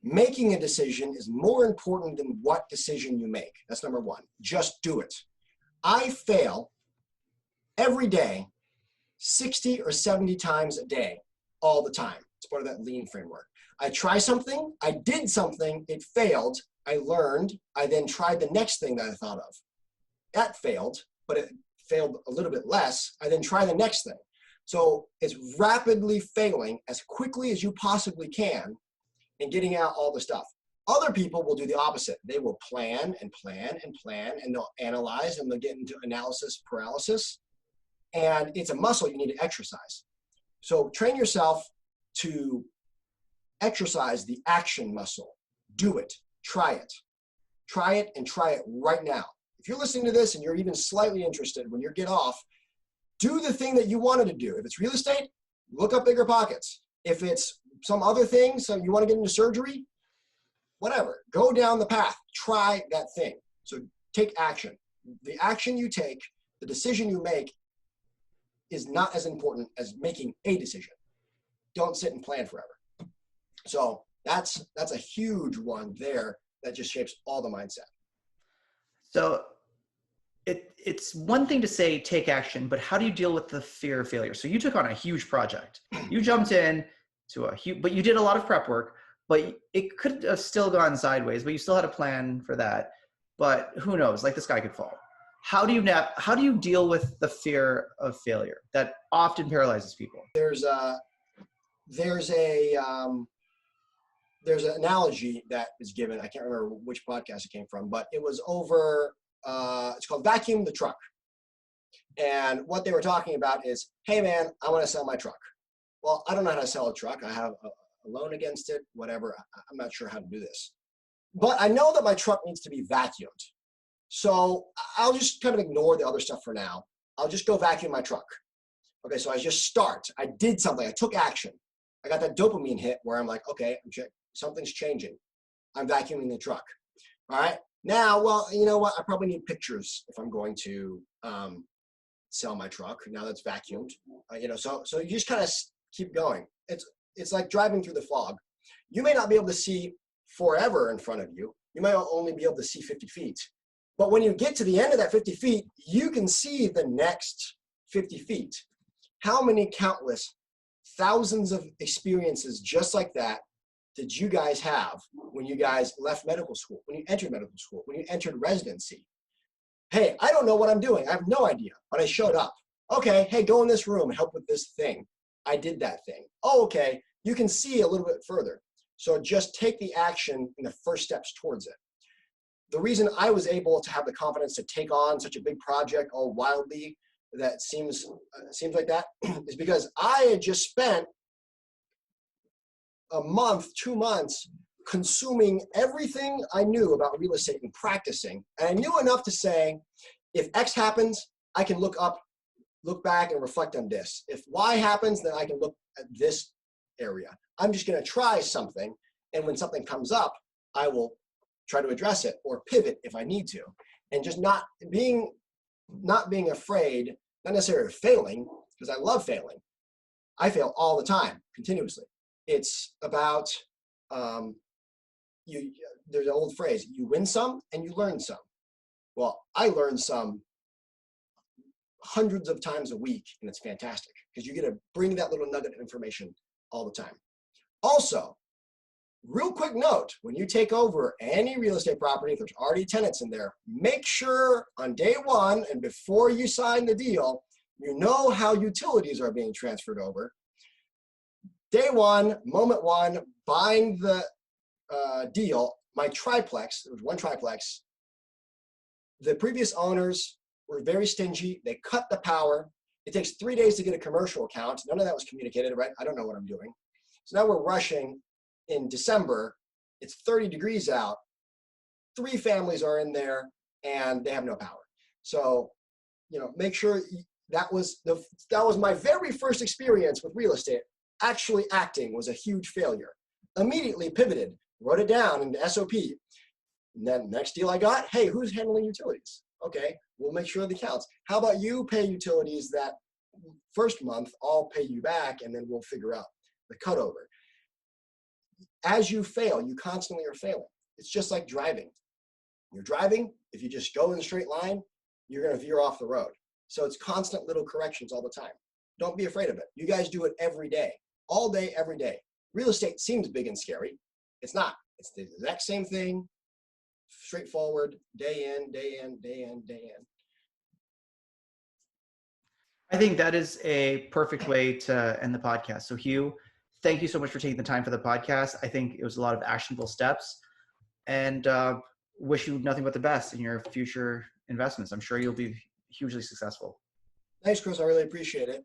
making a decision is more important than what decision you make. That's number one. Just do it. I fail every day, 60 or 70 times a day, all the time. It's part of that lean framework. I try something, I did something, it failed, I learned, I then tried the next thing that I thought of. That failed, but it failed a little bit less. I then try the next thing. So it's rapidly failing as quickly as you possibly can and getting out all the stuff. Other people will do the opposite. They will plan and plan and plan, and they'll analyze, and they'll get into analysis paralysis. And it's a muscle you need to exercise. So train yourself to exercise the action muscle. Do it. Try it. Try it, and try it right now. If you're listening to this and you're even slightly interested, when you get off, do the thing that you wanted to do. If it's real estate, look up Bigger Pockets. If it's some other thing, so you want to get into surgery, whatever, go down the path, try that thing. So take action. The action you take, the decision you make is not as important as making a decision. Don't sit and plan forever. So that's a huge one there that just shapes all the mindset. So it's one thing to say take action, but how do you deal with the fear of failure? So you took on a huge project. You jumped in to but you did a lot of prep work, but it could have still gone sideways, but you still had a plan for that. But who knows, like the sky could fall. How do you deal with the fear of failure that often paralyzes people? There's an analogy that is given. I can't remember which podcast it came from, but it was over, it's called Vacuum the Truck. And what they were talking about is, hey man, I want to sell my truck. Well, I don't know how to sell a truck. I have a loan against it, whatever. I'm not sure how to do this. But I know that my truck needs to be vacuumed. So I'll just kind of ignore the other stuff for now. I'll just go vacuum my truck. Okay, so I just start. I did something. I took action. I got that dopamine hit where I'm like, okay, something's changing. I'm vacuuming the truck. All right. Now, well, you know what? I probably need pictures if I'm going to sell my truck. Now that's vacuumed. So you just kind of keep going. It's like driving through the fog. You may not be able to see forever in front of you. You might only be able to see 50 feet. But when you get to the end of that 50 feet, you can see the next 50 feet. How many countless thousands of experiences just like that did you guys have when you guys left medical school, when you entered medical school, when you entered residency? Hey, I don't know what I'm doing. I have no idea, but I showed up. Okay, hey, go in this room and help with this thing. I did that thing. Oh, okay, you can see a little bit further. So just take the action in the first steps towards it. The reason I was able to have the confidence to take on such a big project all wildly that seems like that is because I had just spent a month, 2 months consuming everything I knew about real estate and practicing. And I knew enough to say, if X happens, I can look back and reflect on this. If Y happens, then I can look at this area. I'm just going to try something. And when something comes up, I will try to address it or pivot if I need to. And just not being afraid, not necessarily of failing, because I love failing. I fail all the time, continuously. It's about, there's an old phrase, you win some and you learn some. Well, I learn some hundreds of times a week, and it's fantastic because you get to bring that little nugget of information all the time. Also, real quick note, when you take over any real estate property, if there's already tenants in there, make sure on day one and before you sign the deal, you know how utilities are being transferred over. Day one, moment one, buying the deal, my triplex, there was one triplex, the previous owners were very stingy. They cut the power. It takes 3 days to get a commercial account. None of that was communicated, right? I don't know what I'm doing. So now we're rushing in December. It's 30 degrees out. 3 families are in there and they have no power. So, make sure that was my very first experience with real estate. Actually acting was a huge failure. Immediately pivoted, wrote it down in the SOP. And then next deal I got, hey, who's handling utilities? Okay, we'll make sure the accounts. How about you pay utilities that first month, I'll pay you back, and then we'll figure out the cutover. As you fail, you constantly are failing. It's just like driving. You're driving, if you just go in a straight line, you're gonna veer off the road. So it's constant little corrections all the time. Don't be afraid of it. You guys do it every day, all day, every day. Real estate seems big and scary. It's not. It's the exact same thing, straightforward, day in, day in, day in, day in. I think that is a perfect way to end the podcast. So Hugh, thank you so much for taking the time for the podcast. I think it was a lot of actionable steps, and wish you nothing but the best in your future investments. I'm sure you'll be hugely successful. Thanks, Chris. I really appreciate it.